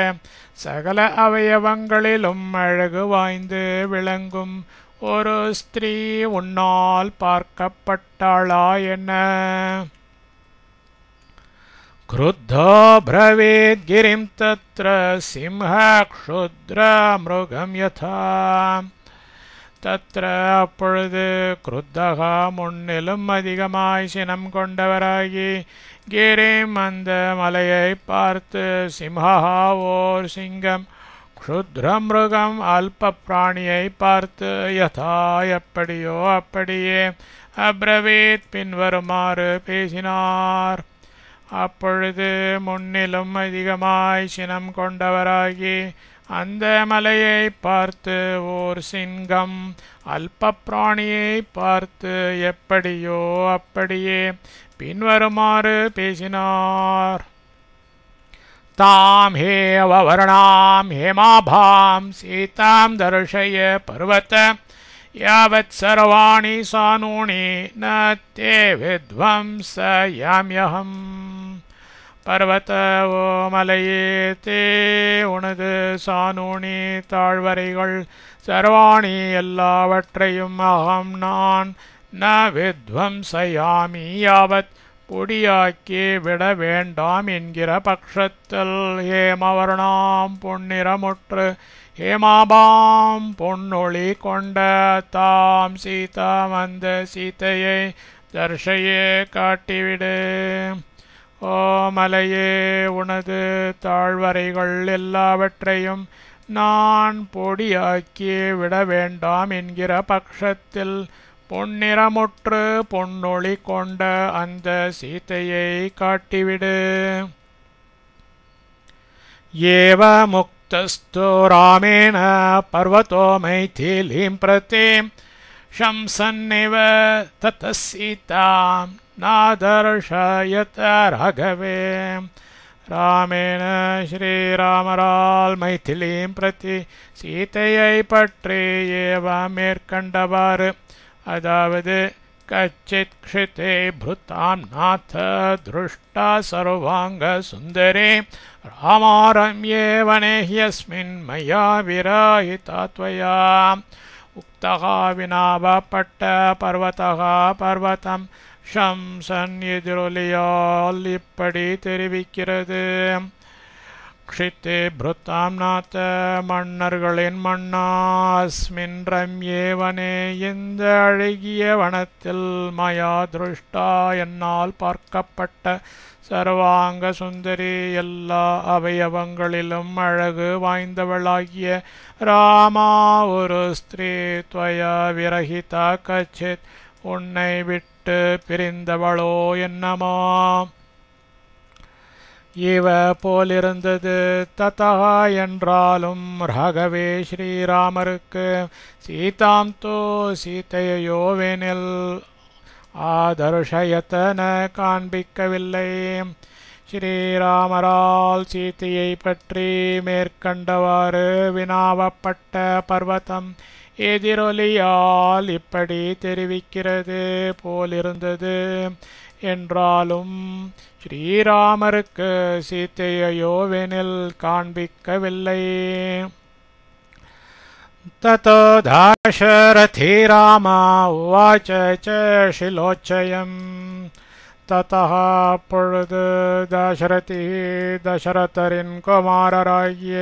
சகல அவயவங்களிலும் அழகு வாய்ந்து விளங்கும் ஒரு ஸ்திரீ உன்னால் பார்க்கப்பட்டாளா என்ன? क्रुद्धो ब्रवीत् गिरिं तत्र सिंह क्षुद्र मृगं यथा. தத்ர அப்பொழுது குருத்தகா முன்னிலும் அதிகமாய் சினம் கொண்டவராகி கிரிம் அந்த மலையை பார்த்து சிம்ஹா ஓர் சிங்கம் க்ஷுத்ரம் மிருகம் அல்ப பிராணியை பார்த்து யதா எப்படியோ அப்படியே அப்ரவீத் பின்வருமாறு பேசினார். அப்பொழுது முன்னிலும் அதிகமாய் சினம் கொண்டவராகி அந்த மலையை பார்த்து ஓர் சிங்கம் அல்ப பிராணியை பார்த்து எப்படியோ அப்படியே பின்வருமாறு பேசினார். தாம் ஹேவவர்ணாம் ஹேமாபாம் சீதாம் தர்ஷய பர்வத யாவத் சர்வாணி சானூணி ந தே வித்வம்சயாம்யஹம். பர்வத ஓ மலையே, தே உனது சானூணி தாழ்வரைகள் சர்வாணி எல்லாவற்றையும் அகம் நான் ந வித்வம்சயாமி யாவத் பொடியாக்கி விட வேண்டாம் என்கிற பட்சத்தில் ஹேமவர்ணாம் பொன்னிறமுற்று ஹேமாபாம் பொன்னொளி கொண்ட தாம் சீதாம் அந்த சீதையை தர்ஷையே காட்டிவிடு. ஓ மலையே, உனது தாழ்வரைகள் எல்லாவற்றையும் நான் பொடியாக்கி விட வேண்டாம் என்கிற பட்சத்தில் பொன்னிறமுற்று பொன்னொளி கொண்ட அந்த சீதையை காட்டிவிடு. ஏவ முக்தஸ்து ராமேண பர்வதோ மைதிலீம் பிரதி शंसन्निव ततः सीतां नादर्शयत राघवे. ராமேண ஸ்ரீராமரால் மைதிலீம் பிரதி சீதையை பற்றி ஏவ மேற்கண்டவாறு, அதாவது கச்சித் க்ஷிதே ப்ருதாம் நாத திருஷ்டா சர்வாங்க சுந்தரே ராமாரம்யே வனேஹ்யஸ்மின் மயா விராஹிதா த்வயா. உக்தகா வினாவப்பட்ட பர்வதகா பர்வதம் ஷம்சன் எதிரொலியால் இப்படி தெரிவிக்கிறது. க்ஷித்தே ப்ருத்தாம் நாத மன்னர்களின் மன்னா அஸ்மின் ரம்யே வனே இந்த அழகிய வனத்தில் மயா திருஷ்டா என்னால் பார்க்கப்பட்ட சர்வாங்க சுந்தரி எல்லா அவயவங்களிலும் அழகு வாய்ந்தவளாகிய ராமா ஒரு ஸ்திரீ த்வயா விரஹிதா கச்சித் உன்னை விட்டு பிரிந்தவளோ என்னமா. இவ போலிருந்தது. ததா என்றாலும் ராகவே ஸ்ரீராமருக்கு சீதாம் தோ சீதையோவெனில் ஆதர்ஷயத்தன காண்பிக்கவில்லை. ஸ்ரீராமரால் சீதையை பற்றி மேற்கண்டவாறு வினாவப்பட்ட பர்வதம் எதிரொலியால் இப்படி தெரிவிக்கிறது போலிருந்தது. என்றாலும் ஸ்ரீராமருக்கு சீதையோவெனில் காண்பிக்கவில்லை. ततो दाशरथी राम उवाच च शिलोच्चयम्. ततः பொழுது தசரதி தசரதரின் குமாரராகிய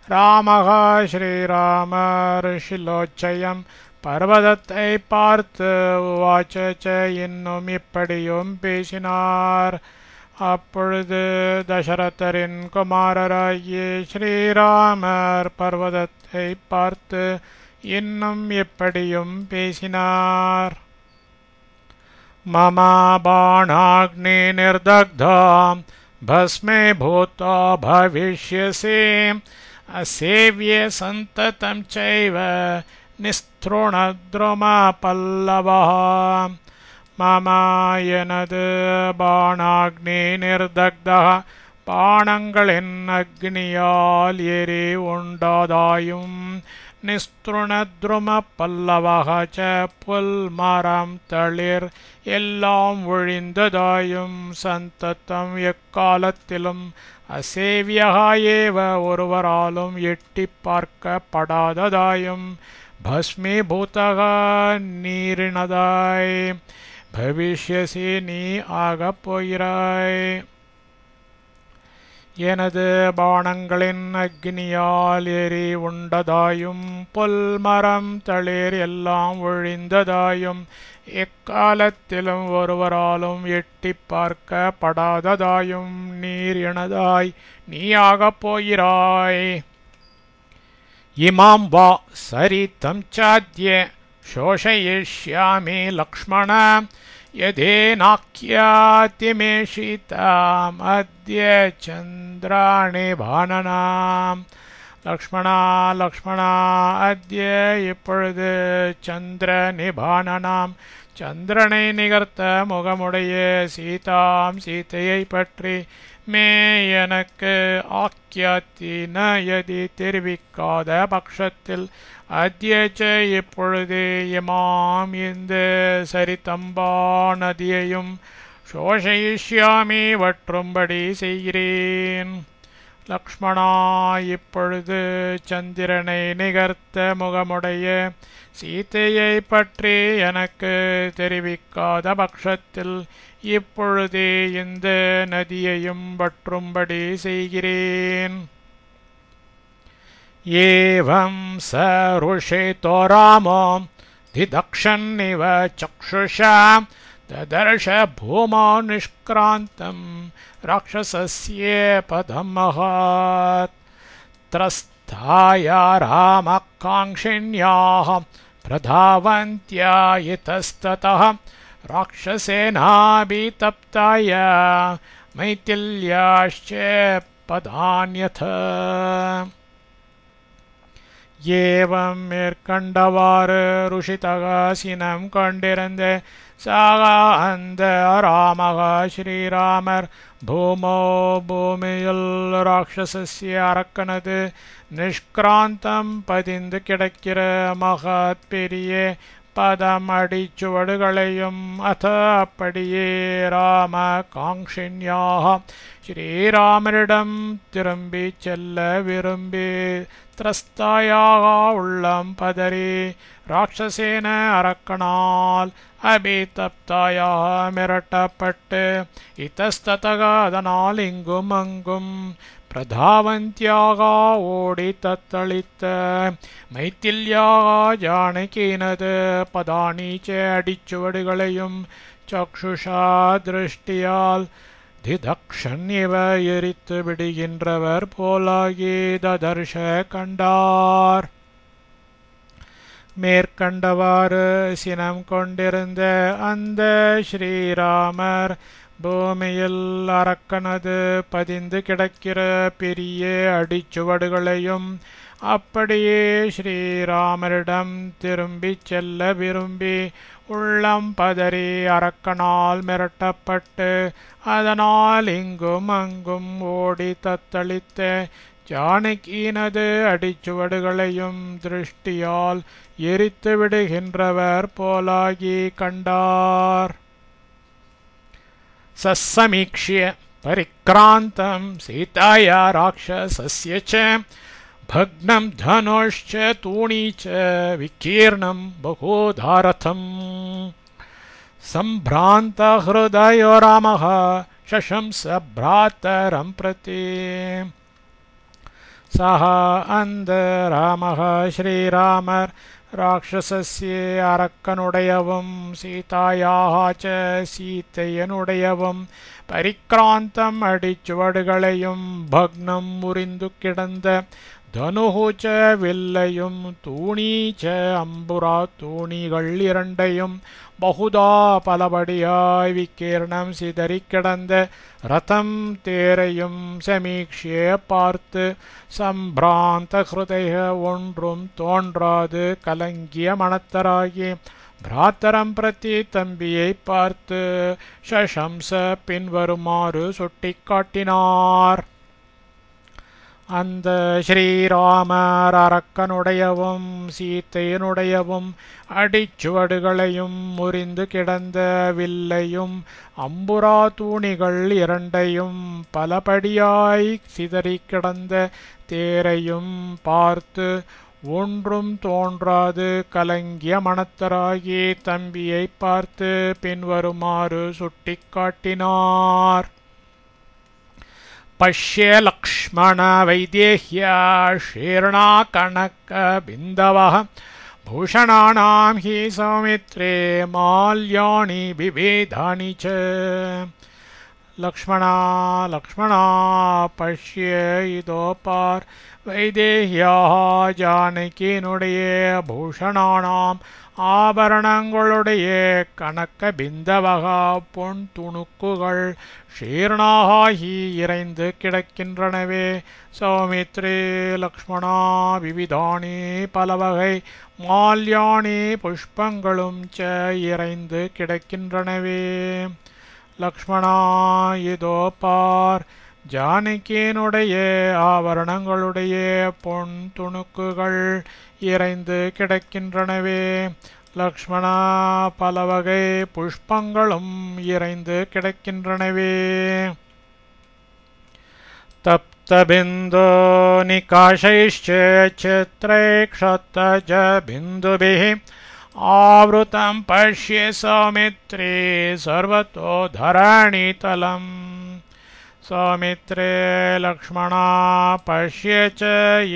ராமக ஸ்ரீராமர் ஷிலோச்சயம் பர்வதத்தை பார்த்து உவாச்ச இன்னும் இப்படியும் பேசினார். அப்பொழுது தசரதரின் குமாரராகிய ஸ்ரீராமர் பர்வதத்தை பார்த்து இன்னும் எப்படியும் பேசினார். மம பாணாக்னி நிர்தக்தாம் பஸ்மே பூதோ பவிஷ்யசி அசேவ்ய சந்ததம் சைவ நிஸ்த்ருணத்ரும பல்லவா. மம எனது பாணாக்னி நிர்தக்தா பாணங்களின் அக்னியால் எரி உண்டாதாயும் நிஸ்துணத்ரும பல்லவக ச புல் மரம் தளிர் எல்லாம் ஒழிந்ததாயும் சந்தத்தம் எக்காலத்திலும் அசேவியகா ஏவ ஒருவராலும் எட்டி பார்க்கப்படாததாயும் பஸ்மீபூதக நீரினதாய் பவிஷ்யசி நீ ஆகப் போகிறாய். எனது பாணங்களின் அக்னியால் எரி உண்டதாயும் புல் மரம் தளிர் எல்லாம் ஒழிந்ததாயும் எக்காலத்திலும் ஒருவராலும் எட்டி பார்க்கப்படாததாயும் நீர் இனதாய் நீ ஆகப் போகிறாய். இமாம் வா சரிதம் சாத்ய சோஷயிஷ்யாமி லக்ஷ்மண யதேனாக்யாதி மே சீதாம் அத்ய சந்திராணி பானனாம். லக்ஷ்மணா லக்ஷ்மணா அத்ய இப்பொழுது சந்திர நிபானனாம் சந்திரனை நிகர்த்த முகமுடைய சீதாம் சீதையை பற்றி மே எனக்கு ஆக்கியாத்தி நயதி தெரிவிக்காத பட்சத்தில் அத்யச்ச இப்பொழுது இமாம் இந்த சரிதம்பா நதியையும் சோஷயிஷ்யாமி வற்றும்படி செய்கிறேன். லக்ஷ்மணா இப்பொழுது சந்திரனை நிகர்த்த முகமுடைய சீதையை பற்றி எனக்கு தெரிவிக்காத பட்சத்தில் இப்பொழுதே இந்த நதியையும் வற்றும்படி செய்கிறேன். ஏவம் ச ருஷிதோ ராமோ திதக்ஷன்னிவ சக்ஷுஷா ததர்ஷ பூமா நிஷ்க்ராந்தம் ராட்சசஸ்ய பதம் மகாத். த்ரஸ்தாயா ராமகாங்க்ஷிண்யாः பிரதாவந்த்யா இதஸ்ததः ராட்சசேனாபிதப்தாய மைதில்யாश्च பதான்யத. ஏவம் மேற்கண்டவாறு ருஷிதக சினம் கொண்டிருந்த சாகா அந்த ராமக ஸ்ரீராமர் பூமோ பூமியில் ராட்சசஸ்ய அரக்கனது நிஷ்கிராந்தம் பதிந்து கிடக்கிற மகத் பெரிய பதம் அடிச்சுவடுகளையும் அத அப்படியே ராம காங்க்ஷிண்யாக ஸ்ரீராமரிடம் திரும்பி செல்ல விரும்பி திரஸ்தாயாக உள்ளம் பதறி ராட்சசேன அரக்கனால் அபிதப்தாயாக மிரட்டப்பட்டு இத்தஸ்ததக அதனால் இங்கும் அங்கும் பிரதாவந்தியாக ஓடி தத்தளித்த மைத்தில்யாக ஜானகினது பதானீச்ச அடிச்சுவடுகளையும் சக்ஷுஷா திருஷ்டியால் திதக்ஷன் இவ எரித்து விடுகின்றவர் போலாகி ததர்ஷ கண்டார். மேற்கண்டவாறு சினம் கொண்டிருந்த அந்த ஸ்ரீராமர் பூமியில் அரக்கனது பதிந்து கிடக்கிற பெரிய அடிச்சுவடுகளையும் அப்படியே ஸ்ரீராமரிடம் திரும்பி செல்ல விரும்பி உள்ளம் பதறி அரக்கனால் மிரட்டப்பட்டு அதனால் இங்கும் அங்கும் ஓடி தத்தளித்த ஜானகியினது அடிச்சுவடுகளையும் திருஷ்டியால் எரித்து விடுகின்றவர் போலாகி கண்டார். சசமீக்ஷ்ய பரிக்ராந்தம் சீதாயா ராட்சசஸ்ய ச भग्नं धनुश्च तूणी च विकीर्णं बहुधारथम् सम्भ्रान्तहृदयो रामः शशंस भ्रातरं प्रति सः अन्ध रामः श्रीरामर ராட்சசஸ்ய அரக்கனுடையவும் சீதாயாக ச சீத்தையனுடையவும் பரிக்ராந்தம் அடிச்சுவடுகளையும் பக்னம் முறிந்து கிடந்த தனுஹுச்ச வில்லையும் தூணீச்ச அம்புரா தூணிகள் இரண்டையும் பகுதா பலபடியாய் விக்கீர்ணம் சிதறி கிடந்த ரதம் தேரையும் சமீக்ஷிய பார்த்து சம்பிராந்த ஹிருதய ஒன்றும் தோன்றாது கலங்கிய மனத்தராகி பிராத்தரம் பிரதி தம்பியை பார்த்து சசம்ச பின்வருமாறு சுட்டிக்காட்டினார். அந்த ஸ்ரீராமர் அரக்கனுடையவும் சீத்தையனுடையவும் அடிச்சுவடுகளையும் முறிந்து கிடந்த வில்லையும் அம்புரா தூணிகள் இரண்டையும் பலபடியாய் சிதறி கிடந்த தேரையும் பார்த்து ஒன்றும் தோன்றாது கலங்கிய மனத்தராகி தம்பியை பார்த்து பின்வருமாறு சுட்டிக்காட்டினார். पश्य लक्ष्मण वैदेह्या शीर्णा कनक बिन्दवः भूषणानां हि सौमित्रे माल्याणि विविधानि च. लक्ष्मणा लक्ष्मणा पश्य இதோ பார் வைதேஹ்யாः ஜானகியினுடைய பூஷணானாம் ஆபரணங்களுடைய கனக்க பிந்தவகா பொன் துணுக்குகள் ஷீர்ணாகி இறைந்து கிடக்கின்றனவே. சௌமித்ரே லக்ஷ்மணா விவிதானி பலவகை மால்யாணி புஷ்பங்களும் ச இறைந்து கிடக்கின்றனவே. லக்ஷ்மணா இதோ பார் ஜானகியினுடைய ஆபரணங்களுடைய பொன் துணுக்குகள் இறைந்து கிடக்கின்றனவே. லக்ஷ்மணா பலவகை புஷ்பங்களும் இறைந்து கிடக்கின்றனவே. தப்தபிந்தோ நிகாஷைஷ்ச சித்ரை க்ஷத்தஜ பிந்துபிः ஆவ்ருதம் பஷ்ய சௌமித்ரே சர்வதோ தரணிதலம். சௌமித்ரே லக்ஷ்மணா பஷ்ய ச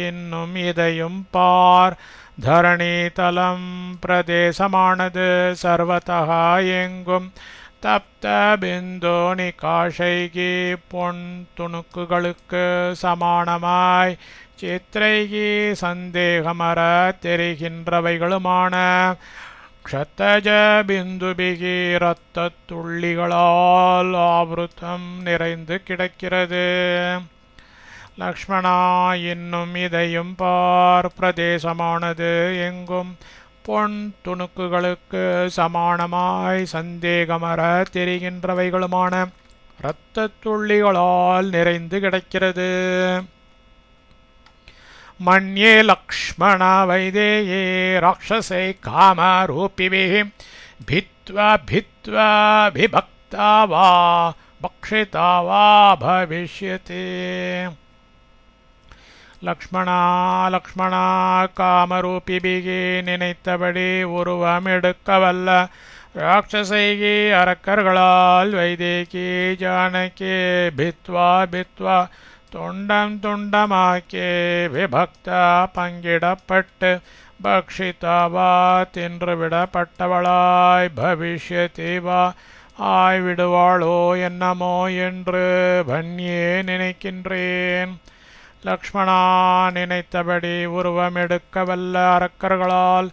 இன்னும் இதையும் பார் தரணிதலம் பிரதேசமானது சர்வதः எங்கும் தப்த பிந்தோ நிகாஷைகி பொன் துணுக்குகளுக்கு சமானமாய் சித்ரைகி சந்தேகமற தெரிகின்றவைகளுமான க்ஷத்தஜ பிந்துபிகி இரத்தத் துள்ளிகளால் ஆவருத்தம் நிறைந்து கிடக்கிறது. லக்ஷ்மணா இன்னும் இதையும் பார் பிரதேசமானது எங்கும் பொன் துணுக்குகளுக்கு சமானமாய் சந்தேகமற தெரிகின்றவைகளுமான இரத்தத் துள்ளிகளால் நிறைந்து கிடக்கிறது. मन्ये लक्ष्मण वैदेये राक्षसे कामरूपिभिः भित्वा भित्वा विभक्ता वा भक्षिता वा भविष्यति. லக்ஷ்மணா லக்ஷ்மணா காமரூபிபிகி நினைத்தபடி உருவம் எடுக்கவல்ல ராட்சசைகி அரக்கர்களால் வைதேகி ஜானகி பித்வா பித்வா துண்டம் துண்டமாக்கே விபக்தா பங்கிடப்பட்டு பக்ஷிதாவா தின்றுவிடப்பட்டவளாய் பவிஷ்யதிவா ஆய்விடுவாளோ என்னமோ என்று பன்யே நினைக்கின்றேன். லக்ஷ்மணா நினைத்தபடி உருவம் எடுக்கவல்ல அரக்கர்களால்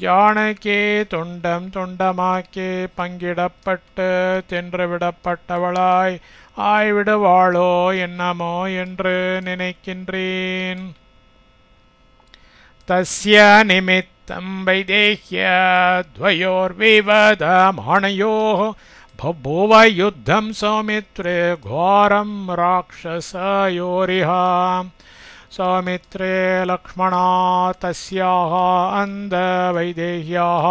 ஜானகி துண்டம் துண்டமாக்கி பங்கிடப்பட்டு தின்றுவிடப்பட்டவளாய் ஆய்விடுவாளோ என்னமோ என்று நினைக்கின்றேன். தஸ்ய நிமித்தம் வைதேஹ்ய த்வயோர்விவதமானயோः बभूव युद्धं सौमित्रे घोरं राक्षसयोरिह. सौमित्रे लक्ष्मणा तस्याः अन्धवैदेह्याः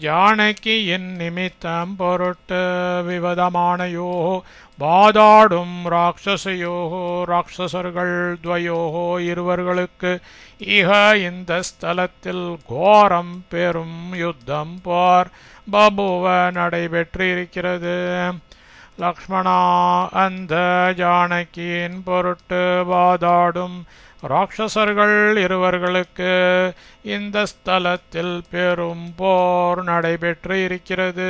जानकिயின் நிமித்தம் பொருட்டு விவதமானயோः வாதாடும் ராட்சசயோः ராட்சசர்கள் துவயோः இருவர்களுக்கு இஹ இந்த ஸ்தலத்தில் கோரம் பெரும் யுத்தம் போர் பபுவ நடைபெற்றிருக்கிறது. லக்ஷ்மணா அந்த ஜானகியின் பொருட்டு வாதாடும் ராட்சசர்கள் இருவர்களுக்கு இந்த ஸ்தலத்தில் பெரும் போர் நடைபெற்று இருக்கிறது.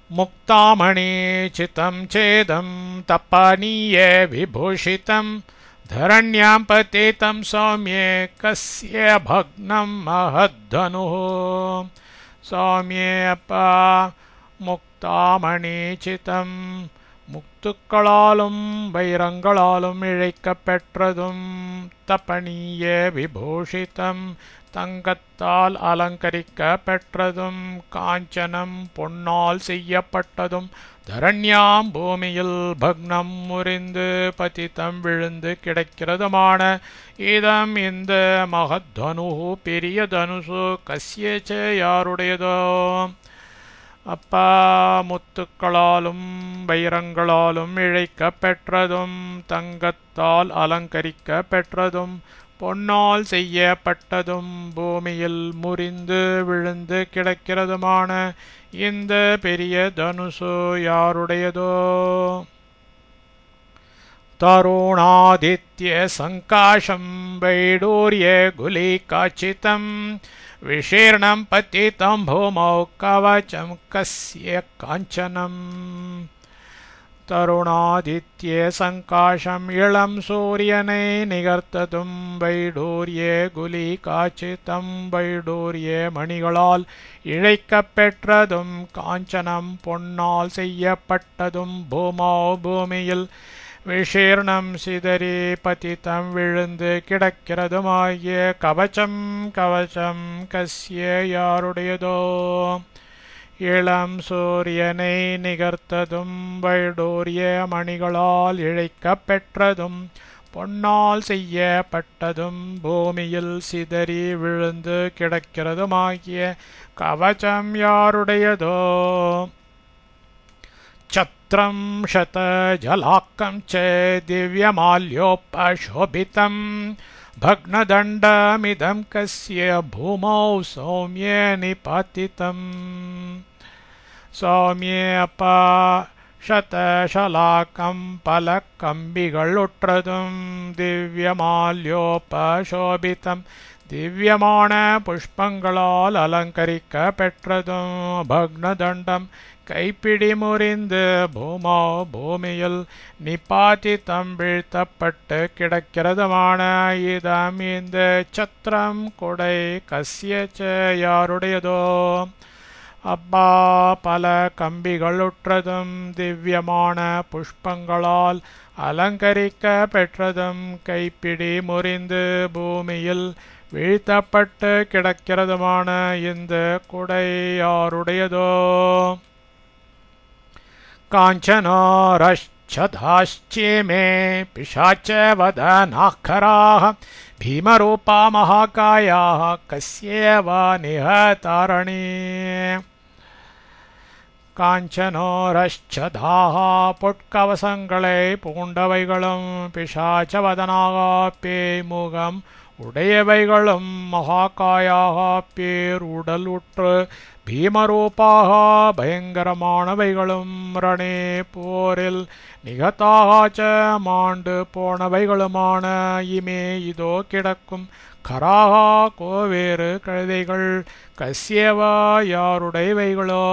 முக்தாமணி சிதம் சேதம் தப்பானிய விபூஷிதம் धरण्यां पतितं सौम्ये कस्य भग्नं महद्धनुः. सौम्ये அப்பா முக்தாமணிச்சிதம் முத்துக்களாலும் வைரங்களாலும் இழைக்கப் பெற்றதும் தபனிய விபூஷிதம் தங்கத்தால் அலங்கரிக்க பெற்றதும் காஞ்சனம் பொன்னால் செய்யப்பட்டதும் தரண்யாம் பூமியில் பக்னம் முறிந்து பதித்தம் விழுந்து கிடக்கிறதுமான இதம் இந்த மகத்தனு பெரிய தனுசு கஸ்யச்ச யாருடையதோ. அப்பா முத்துக்களாலும் வைரங்களாலும் இழைக்க பெற்றதும் தங்கத்தால் அலங்கரிக்க பெற்றதும் பொன்னால் செய்யப்பட்டதும் பூமியில் முறிந்து விழுந்து கிடக்கிறதுமான இந்த பெரிய தனுசு யாருடையதோ. தருணாதித்ய சங்காஷம் வைடூர்ய குலிகாச்சிதம் விசீர்ணம் பதிதம் பூமௌ கவச்சம் கஸ்ய காஞ்சனம். தருணாதித்ய சங்காஷம் இளம் சூரியனை நிகர்த்ததும் வைடூர்ய குலிகாச்சிதம் வைடூர்ய மணிகளால் இழைக்கப் பெற்றதும் காஞ்சனம் பொன்னால் செய்யப்பட்டதும் பூமோ பூமியில் விசீர்ணம் சிதறி பதித்தம் விழுந்து கிடக்கிறதுமாகிய கவச்சம் கவச்சம் கஸ்ய யாருடையதோ. இளம் சூரியனை நிகர்த்ததும் வைடூர்ய மணிகளால் இழைக்கப் பெற்றதும் பொன்னால் செய்யப்பட்டதும் பூமியில் சிதறி விழுந்து கிடக்கிறதுமாகிய கவச்சம் யாருடையதோ. சத்ரம் சத ஜலாக்கம் ச திவ்யமால்யோபசோபிதம் भग्नदण्डमिदं कस्य भूमौ सौम्ये निपातितं. सौम्ये அப்பா சதசலாக்கம் பல கம்பிகள் உற்றதும் திவ்யமால்யோபசோபிதம் திவ்யமான புஷ்பங்களால் அலங்கரிக்க பெற்றதும் பக்னதண்டம் கைப்பிடி முறிந்து பூமோ பூமியில் நிபாதித்தம் வீழ்த்தப்பட்டு கிடக்கிறதுமான இதம் இந்த சத்திரம் கொடை கஸ்யச்ச யாருடையதோ. அப்பா பல கம்பிகளுற்றதும் திவ்யமான புஷ்பங்களால் அலங்கரிக்க பெற்றதும் கைப்பிடி முறிந்து பூமியில் வீழ்த்தப்பட்டு கிடக்கிறதுமான இந்த குடை யாருடையதோ. काञ्चनोरश्चधाश्चेमे पिशाचवदनाखराः भीमरूपा महाकायाः कस्येव निहतारणी. காஞ்சனோரஷ்சதாः பொற்கவசங்களை பூண்டவைகளும் பிசாச்சவதனாக பேய்முகம் உடையவைகளும் மகாகாயாக பேர் உடல் உற்று பீமரூபாக பயங்கரமானவைகளும் ரணே போரில் நிகதாச்ச மாண்டு போனவைகளுமான இமே இதோ கிடக்கும் கராகா கோவேறு கழுதைகள் கஸ்யவா யாருடையவைகளோ.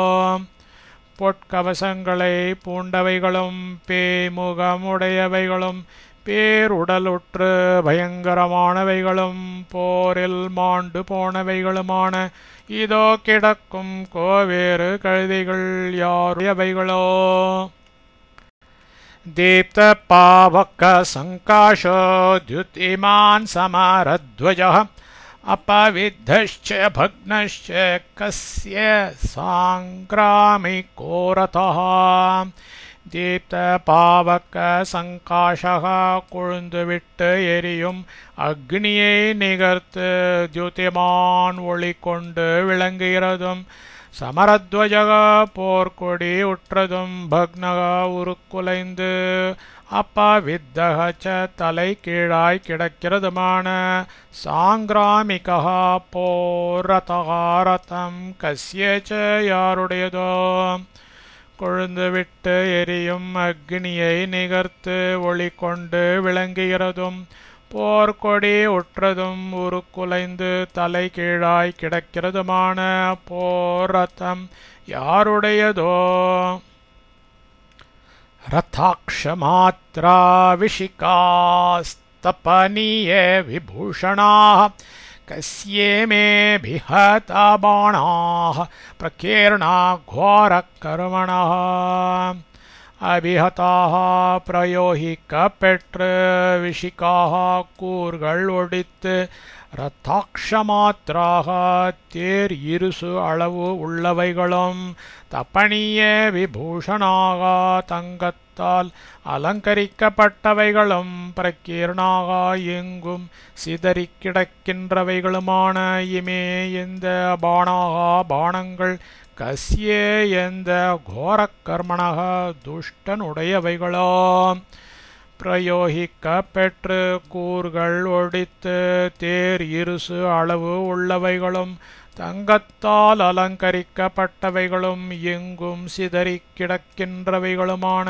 பொற்கவசங்களை பூண்டவைகளும் பேய்முகமுடையவைகளும் பேருடலுற்று பயங்கரமானவைகளும் போரில் மாண்டு போனவைகளுமான இதோ கிடக்கும் கோவேறு கழுதைகள் யாருடையவைகளோ. दीप्त पावक संकाशो द्युतिमान् समरध्वजः अपविद्धश्च भग्नश्च कस्य सांग्रामिको रथः. தீப்த பாவக சங்காஷக கொழுந்துவிட்டு எரியும் அக்னியை நிகர்த்து தியுதிமான் ஒளி கொண்டு விளங்குகிறதும் சமரத்வஜக போர்க்கொடி உற்றதும் பக்னக உருக்குலைந்து அப்பவித்தக தலை கீழாய் கிடக்கிறதுமான சாங்கிராமிகா போரதகாரதம் கஸ்யச்ச யாருடையதோ கொழுந்துவிட்டு எரியும் அக்னியை நிகர்த்து ஒளி கொண்டு விளங்குகிறதும் போர்க்கொடி உற்றதும் உருக்குலைந்து தலை கீழாய் கிடக்கிறதுமான போரதம் யாருடையதோ ரதாக்ஷமாத்ரா விஷிகாஸ்தபனியே விபூஷணாः கஸ்யேமே பிஹதா பாணாः பிரகீர்ணா கோரகர்மணः அபிஹதாः பிரயோகிக்கப்பெற்று விஷிகாः கூர்கள் ஒடித்து ரத்தாக்ஷமாத்ராக தேர் இருசு அளவு உள்ளவைகளும் தப்பணிய விபூஷணாக தங்கத்தால் அலங்கரிக்கப்பட்டவைகளும் பிரகீர்ணாக எங்கும் சிதறி கிடக்கின்றவைகளுமான இமே இந்த பாணாக பாணங்கள் கஸ்ய எந்த கோரக்கர்மணக துஷ்டனுடையவைகளோ பிரயோகிக்கப்பெற்று கூர்கள் ஒடித்து தேர் இருசு அளவு உள்ளவைகளும் தங்கத்தால் அலங்கரிக்கப்பட்டவைகளும் எங்கும் சிதறி கிடக்கின்றவைகளுமான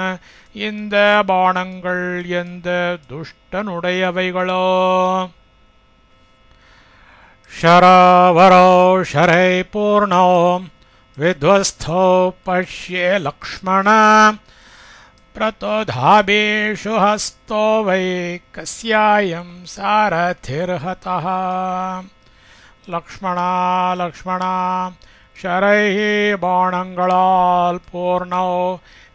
இந்த பாணங்கள் எந்த துஷ்டனுடையவைகளோ ஷராவரோ ஷரை பூர்ணோ வித்வஸ்தோ பஷ்யே லக்ஷ்மண பிரதோதாபேஷு ஹஸ்தோ வை கஸ்யாயம் சாரதிர்ஹதः லக்ஷ்மணா லக்ஷ்மணா ஷரைஹி பாணங்களால் பூர்ணோ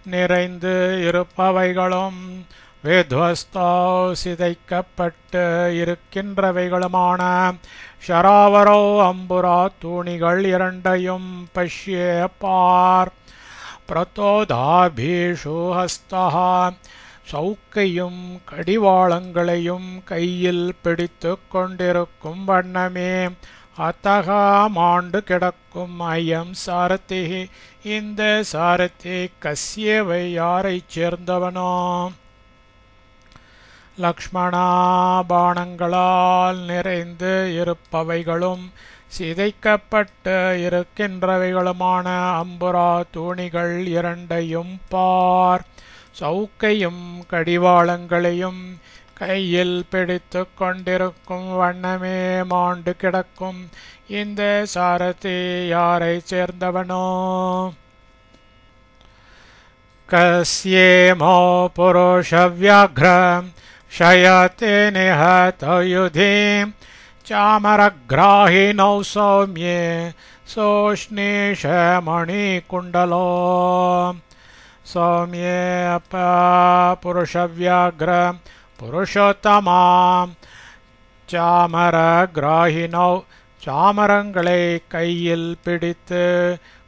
நிறைந்து இருப்பவைகளும் வித்வஸ்தோ சிதைக்கப்பட்டு இருக்கின்றவைகளுமான ஷராவரோ அம்புரா தூணிகள் இரண்டையும் பஷ்யே பார் பிரதோதாபீஷு ஹஸ்தः சவுக்கையும் கடிவாளங்களையும் கையில் பிடித்து கொண்டிருக்கும் வண்ணமே அத்தக மாண்டு கிடக்கும் ஐயம் சாரதி இந்த சாரதி கஸ்யவை யாரைச் சேர்ந்தவனோ லக்ஷ்மணா பாணங்களால் நிறைந்து இருப்பவைகளும் சிதைக்கப்பட்டு இருக்கின்றவைகளுமான அம்புரா தூணிகள் இரண்டையும் பார் சவுக்கையும் கடிவாளங்களையும் கையில் பிடித்து கொண்டிருக்கும் வண்ணமே மாண்டு கிடக்கும் இந்த சாரதி யாரைச் சேர்ந்தவனோ கஸ்யேமோ புருஷவ்யாக்ரம் ஷயதே நிஹதயுதி சாமரக்ராஹினோ சௌம்யே சோஷ்ணீஷமணிகுண்டலோ சௌம்யே அப்ப புருஷவ்யாக்ர புருஷோத்தமா சாமரக்ராஹினோ சாமரங்களை கையில் பிடித்து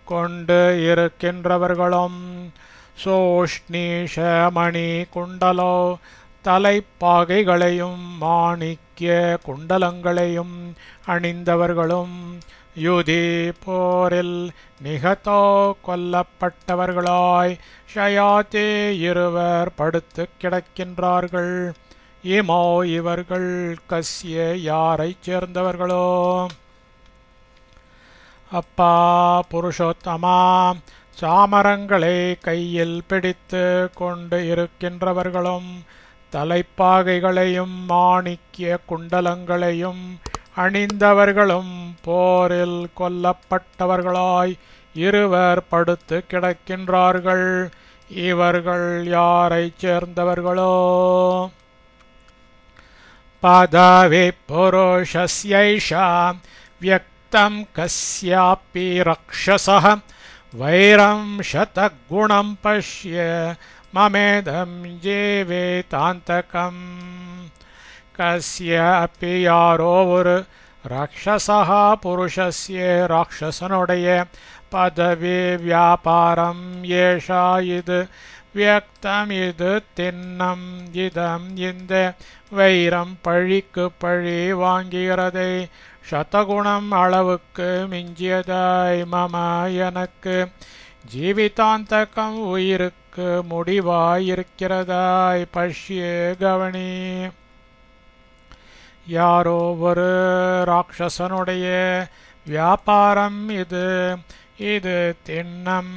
கொண்டு இருக்கின்றவர்களும் சோஷ்ணீஷமணி குண்டலோ தலைப்பாகைகளையும் மாணிக்கிய குண்டலங்களையும் அணிந்தவர்களும் யுதி போரில் நிகதோ கொல்லப்பட்டவர்களாய் ஷயாத்தே இருவர் படுத்து கிடக்கின்றார்கள் இமோ இவர்கள் கஸ்ய யாரைச் சேர்ந்தவர்களோ அப்பா புருஷோத்தமா சாமரங்களை கையில் பிடித்து கொண்டு இருக்கின்றவர்களும் தலைப்பாகைகளையும் மாணிக்கிய குண்டலங்களையும் அணிந்தவர்களும் போரில் கொல்லப்பட்டவர்களாய் இருவர் படுத்து கிடக்கின்றார்கள் இவர்கள் யாரைச் சேர்ந்தவர்களோ பதவி புருஷஸ்யைஷா வியக்தம் கஸ்யாபி ரக்ஷசः வைரம் சதகுணம் பஷ்ய மமேதம் ஜீவேதாந்தகம் கஸ்ய அப்பி யாரோ ஒரு ராட்சசா புருஷஸ்ய ராட்சசனுடைய பதவி வியாபாரம் ஏஷா இது வியக்தம் இது திண்ணம் இதம் இந்த வைரம் பழிக்கு பழி வாங்குகிறதை சதகுணம் அளவுக்கு மிஞ்சியதாய் மம எனக்கு ஜீவிதாந்தகம் உயிருக்கு முடிவாயிருக்கிறதாய் பஷ்ய கவனி. யாரோ ஒரு ராட்சசனுடைய வியாபாரம் இது. இது திண்ணம்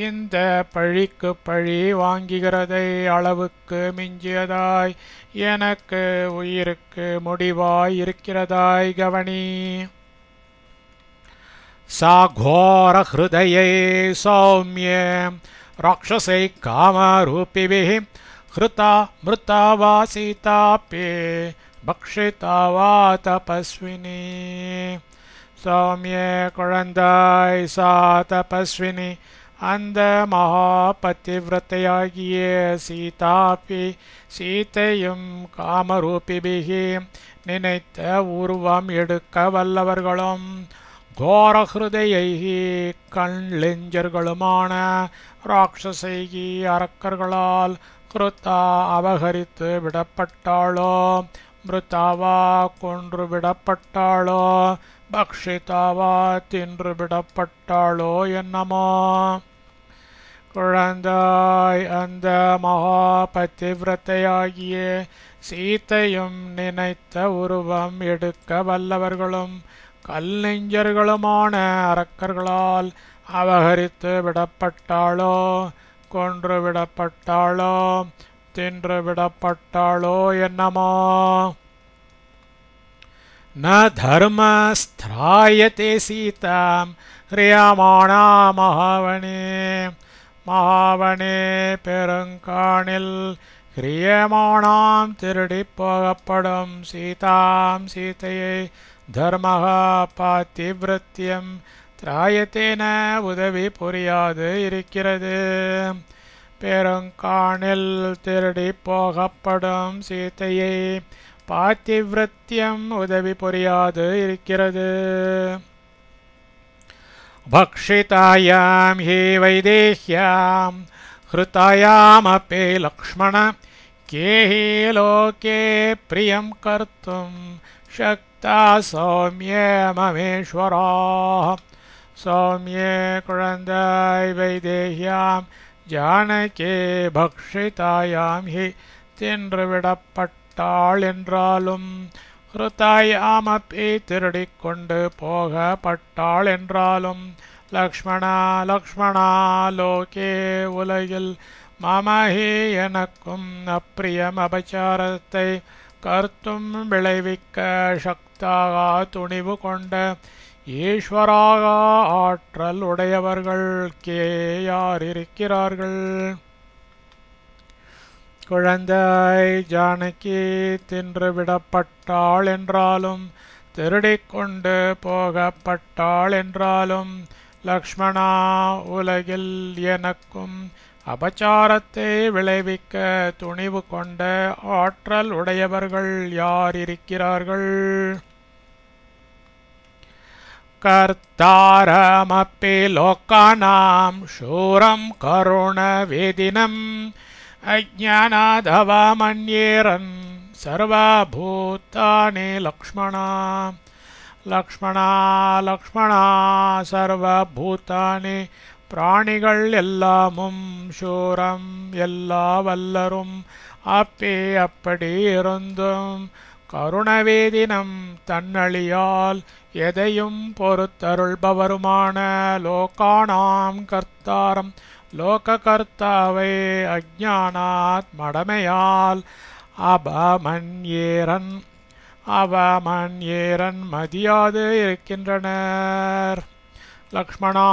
இந்த பழிக்கு பழி வாங்குகிறதை அளவுக்கு மிஞ்சியதாய் எனக்கு உயிருக்கு முடிவாய் இருக்கிறதாய் கவனி. சா கோர ஹிருதயை சௌமிய ராட்சசை காமரூபிபிஹி ஹிருதா மிருதா வா சீதாப்பே பக்ஷிதா வா தபஸ்வினி. சௌமிய குழந்தாய் சா தபஸ்வினி அந்த மகாபதிவிரத்தையாகிய சீதாப்பி சீத்தையும் காமரூபிபிகி நினைத்த உருவம் எடுக்க வல்லவர்களும் கோரஹிருதையைகி கண்லெஞ்சர்களுமான ராட்சசைகி அரக்கர்களால் கிருத்தா அபகரித்து விடப்பட்டாளோ மிருதாவா கொன்று விடப்பட்டாளோ பக்ஷிதாவா தின்று விடப்பட்டாளோ என்னமோ. குழந்தாய் அந்த மகாபதிவிரத்தையாகிய சீத்தையும் நினைத்த உருவம் எடுக்க வல்லவர்களும் கல்நெஞ்சர்களுமான அரக்கர்களால் அபகரித்து விடப்பட்டாளோ கொன்று விடப்பட்டாளோ தின்று விடப்பட்டாளோ என்னமோ. ந தர்மஸ்த்ராயதே சீதாம் ஹ்ரியமாணா மகாவனே. மகாவனே பெருங்காணில் ஹ்ரியமாணாம் திருடி போகப்படும் சீதாம் சீதையை தர்மஹ பாதிவிரத்தியம் திராயத்தேன உதவி புரியாது இருக்கிறது. பெருங்காணில் திருடி போகப்படும் சீதையை பாதிவிரத்தியம் உதவி புரியாது இருக்கிறது. பக்ஷிதாயாம் ஹி வைதேஹ்யாம் ஹ்ருதாயாமபி லக்ஷ்மண கேஹி லோகே பிரியம் கர்த்தும் சக்தா சௌமிய மமேஸ்வரா. சௌமிய குழந்தாய் வைதேஹ்யாம் ஜானகே பக்ஷிதாயாம் ஹி தின்று விடப்பட்டாள் என்றாலும் ஹ்ருதாயாமபி திருடிக்கொண்டு போகப்பட்டாள் என்றாலும் லக்ஷ்மணா லக்ஷ்மணா லோகே உலகில் மமஹி எனக்கும் அப்பிரியம் அபச்சாரத்தை கர்த்தும் விளைவிக்க சக்தாக துணிவு கொண்ட ஈஸ்வராக ஆற்றல் உடையவர்கள் கே யார் இருக்கிறார்கள். குழந்தாய் ஜானகி தின்று விடப்பட்டாள் என்றாலும் திருடிக்கொண்டு போகப்பட்டாள் என்றாலும் லக்ஷ்மணா உலகில் எனக்கும் அபச்சாரத்தை விளைவிக்க துணிவு கொண்ட ஆற்றல் உடையவர்கள் யார் இருக்கிறார்கள். கர்த்தாரமப்பி லோகானாம் சூரம் கருண வேதினம் அஜ்ஞானாதவமன்யேரன் சர்வபூதானி லக்ஷ்மணா. லக்ஷ்மணா லக்ஷ்மணா சர்வபூதானி பிராணிகள் எல்லாமும் சூரம் எல்லா வல்லரும் அப்பே அப்படி இருந்தும் கருணவேதினம் தன்னழியால் எதையும் பொறுத்தருள்பவருமான லோகானாம் கர்த்தாரம் லோககர்த்தாவை அஜ்ஞானாத் மடமையால் அவமன்யேரன் மதியாது இருக்கின்றனர். லக்ஷ்மணா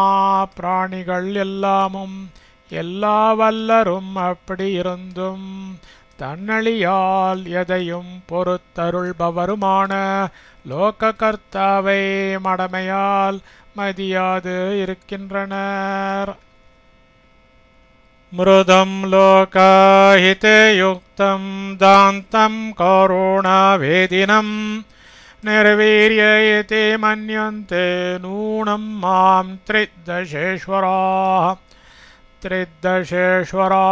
பிராணிகள் எல்லாமும் எல்லா வல்லரும் அப்படி இருந்தும் தன்னழியால் எதையும் பொறுத்தருள்பவருமான லோககர்த்தாவை மடமையால் மதியாது இருக்கின்றனர். மிருதம் லோகாஹிதே யுக்தம் தாந்தம் கருணாவேதினம் நிர்வீர்யயதே மன்யந்தே நூனம் மாம் த்ரிதசேஸ்வராः. திரித்தசேஸ்வரா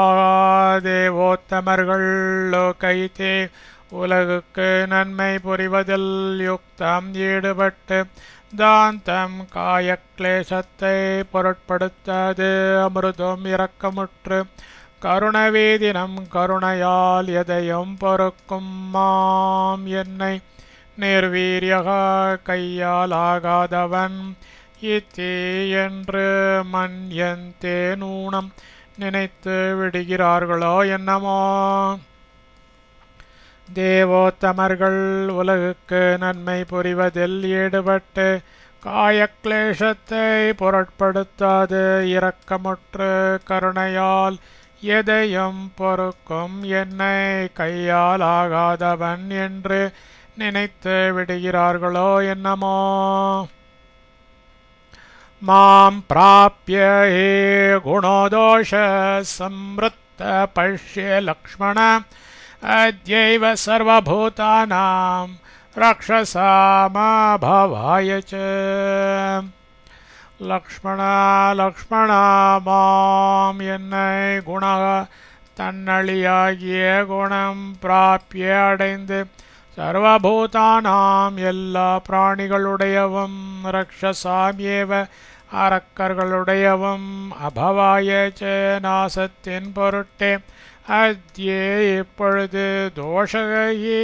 தேவோத்தமர்கள் லோகைத்தே உலகுக்கு நன்மை புரிவதில் யுக்தம் ஈடுபட்டு தாந்தம் காயக்லேசத்தை பொருட்படுத்தாது அமிர்தம் இரக்கமுற்று கருணவேதினம் கருணையால் எதையும் பொறுக்கும் மாம் என்னை நிர்வீரியக கையால் ஆகாதவன் இத்தே என்று மன்யந்தே நூனம் நினைத்து விடுகிறார்களோ என்னமோ. தேவோத்தமர்கள் உலகுக்கு நன்மை புரிவதில் ஈடுபட்டு காயக்லேசத்தை பொருட்படுத்தாது இரக்கமுற்று கருணையால் எதையும் பொறுக்கும் என்னை கையால் ஆகாதவன் என்று நினைத்து விடுகிறார்களோ என்னமோ. மாம் பிராப்ய ஹே குணோதோஷ சம்ருத்த பஷ்ய லக்ஷ்மண அத்யைவ சர்வபூதானாம் ரக்ஷசாமபவாய ச. லக்ஷ்மணா லக்ஷ்மணா மாம் என்னை குண தன்னழியாகிய குணம் பிராப்பிய அடைந்து சர்வபூதானாம் எல்லா பிராணிகளுடையவும் ரக்ஷசாமியேவ அரக்கர்களுடையவும் அபவாய ச நாசத்தின் பொருட்டே அத்யே இப்பொழுது தோஷகி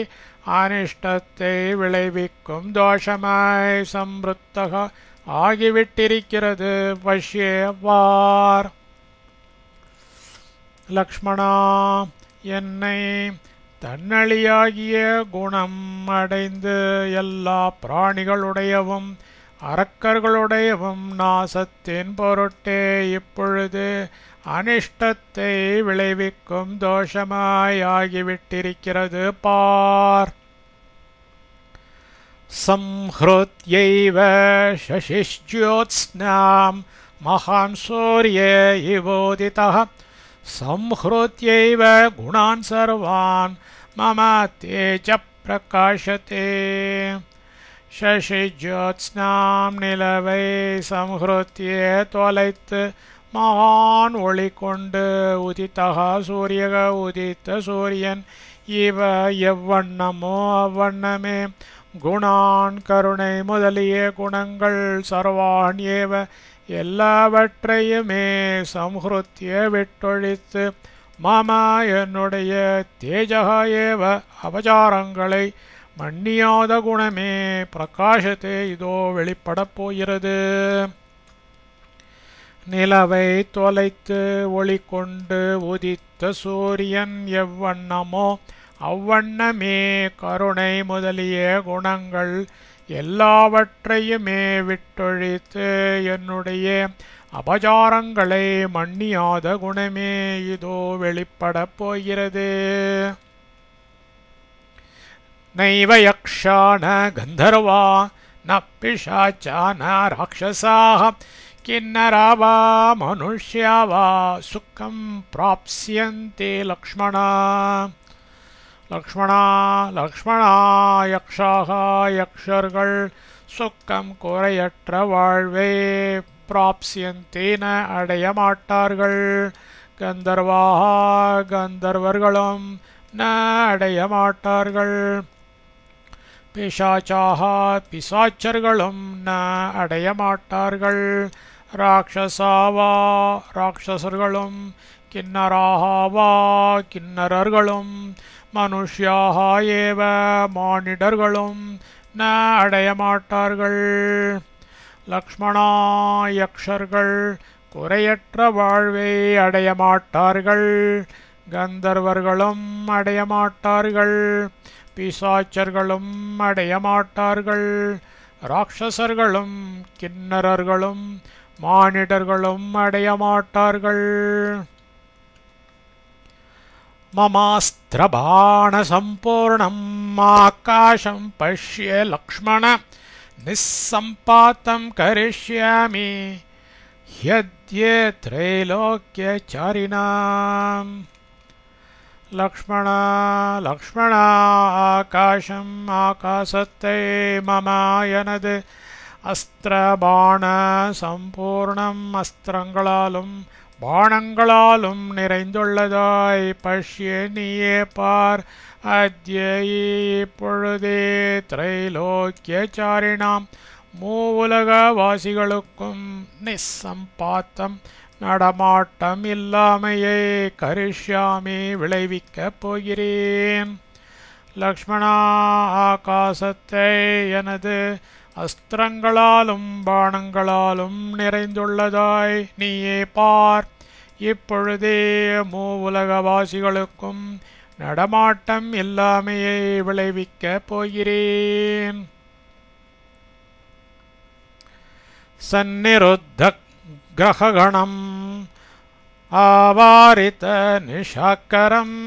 அனிஷ்டத்தை விளைவிக்கும் தோஷமாய் சம்ருத்தக ஆகிவிட்டிருக்கிறது பஷ்யவார். லக்ஷ்மணா என்னை தன்னழியாகிய குணம் அடைந்து எல்லா பிராணிகளுடையவும் அரக்கர்களுடையவும் நாசத்தின் பொருட்டே இப்பொழுது அனிஷ்டத்தை விளைவிக்கும் தோஷமாய் ஆகிவிட்டிருக்கிறது பார். சம்ஹ்ருத்யைவ சசிஷ்ஜ்யோத்ஸ்னாம் மகான் சூர்ய இவோதிதः சம்ஹ்ருத்யைவ குணான் சர்வான் மம தேஜ பிரகாசதே. சசிஜ்யோத்ஸ்னாம் நிலவை சம்ஹ்ருத்ய தொலைத்து மகான் ஒளி கொண்டு உதித்தக சூரியக உதித்த சூரியன் இவ எவ்வண்ணமோ அவ்வண்ணமே குணான் கருணை முதலிய குணங்கள் சர்வான் ஏவ எல்லாவற்றையுமே சம்ஹ்ருத்ய விட்டொழித்து மாமா என்னுடைய தேஜக ஏவ அபச்சாரங்களை மன்னியாத குணமே பிரகாசத்தை இதோ வெளிப்படப் போகிறது. நிலவை தொலைத்து ஒளி கொண்டு உதித்த சூரியன் எவ்வண்ணமோ அவ்வண்ணமே கருணை முதலிய குணங்கள் எல்லாவற்றையுமே விட்டொழித்து என்னுடைய அபச்சாரங்களை மன்னியாத குணமே இதோ வெளிப்படப் போகிறது. நைவ யக்ஷான கந்தர்வா ந பிசாச்சான ராட்சசாः கின்னரா வா மனுஷ்யா வா சுக்கம் பிராப்ஸ்யந்தே லக்ஷ்மணா. லக்ஷ்மணா லக்ஷ்மணா யக்ஷாக யக்ஷர்கள் சுக்கம் குறையற்ற வாழ்வை பிராப்ஸ்யந்தேன அடைய மாட்டார்கள். கந்தர்வா கந்தர்வர்களும் ந அடைய மாட்டார்கள். பிசாச்சாக பிசாச்சர்களும் ந அடைய மாட்டார்கள். ராட்சசாவா ராட்சசர்களும் கின்னராவா கின்னரர்களும் மனுஷ்யாக ஏவ மானிடர்களும் ந அடைய மாட்டார்கள். லக்ஷ்மணா யக்ஷர்கள் குறையற்ற வாழ்வை அடைய மாட்டார்கள். கந்தர்வர்களும் அடைய மாட்டார்கள். பிசாச்சர்களும் அடைய மாட்டார்கள். ராட்சசர்களும் கின்னரர்களும் மானிடர்களும் அடைய மாட்டார்கள். மமாஸ்திரபாண சம்பூர்ணம் ஆகாசம் பஷ்ய லக்ஷ்மண நிஸ்ஸம்பாதம் கரிஷ்யாமி ஹ்யத்யே த்ரைலோக்யசாரிணாம். லக்ஷ்மணா லக்ஷ்மணா ஆகாசம் ஆகாசத்தை மம எனது அஸ்திரபாண சம்பூர்ணம் அஸ்திரங்களாலும் பாணங்களாலும் நிறைந்துள்ளதாய் பஷ்ய நீயே பார் அத்ய இப்பொழுதே திரைலோக்கியச்சாரிணாம் மூவுலகவாசிகளுக்கும் நிசம்பாத்தம் நடமாட்டம் இல்லாமையை கரிஷ்யாமி விளைவிக்கப் போகிறேன். லக்ஷ்மணா, ஆகாசத்தை எனது அஸ்திரங்களாலும் பாணங்களாலும் நிறைந்துள்ளதாய் நீயே பார். இப்பொழுதே மூவுலகவாசிகளுக்கும் நடமாட்டம் இல்லாமையை விளைவிக்கப் போகிறேன். சந்நிருத்த கிரகணம் ஆவாரித நிஷாக்கரம்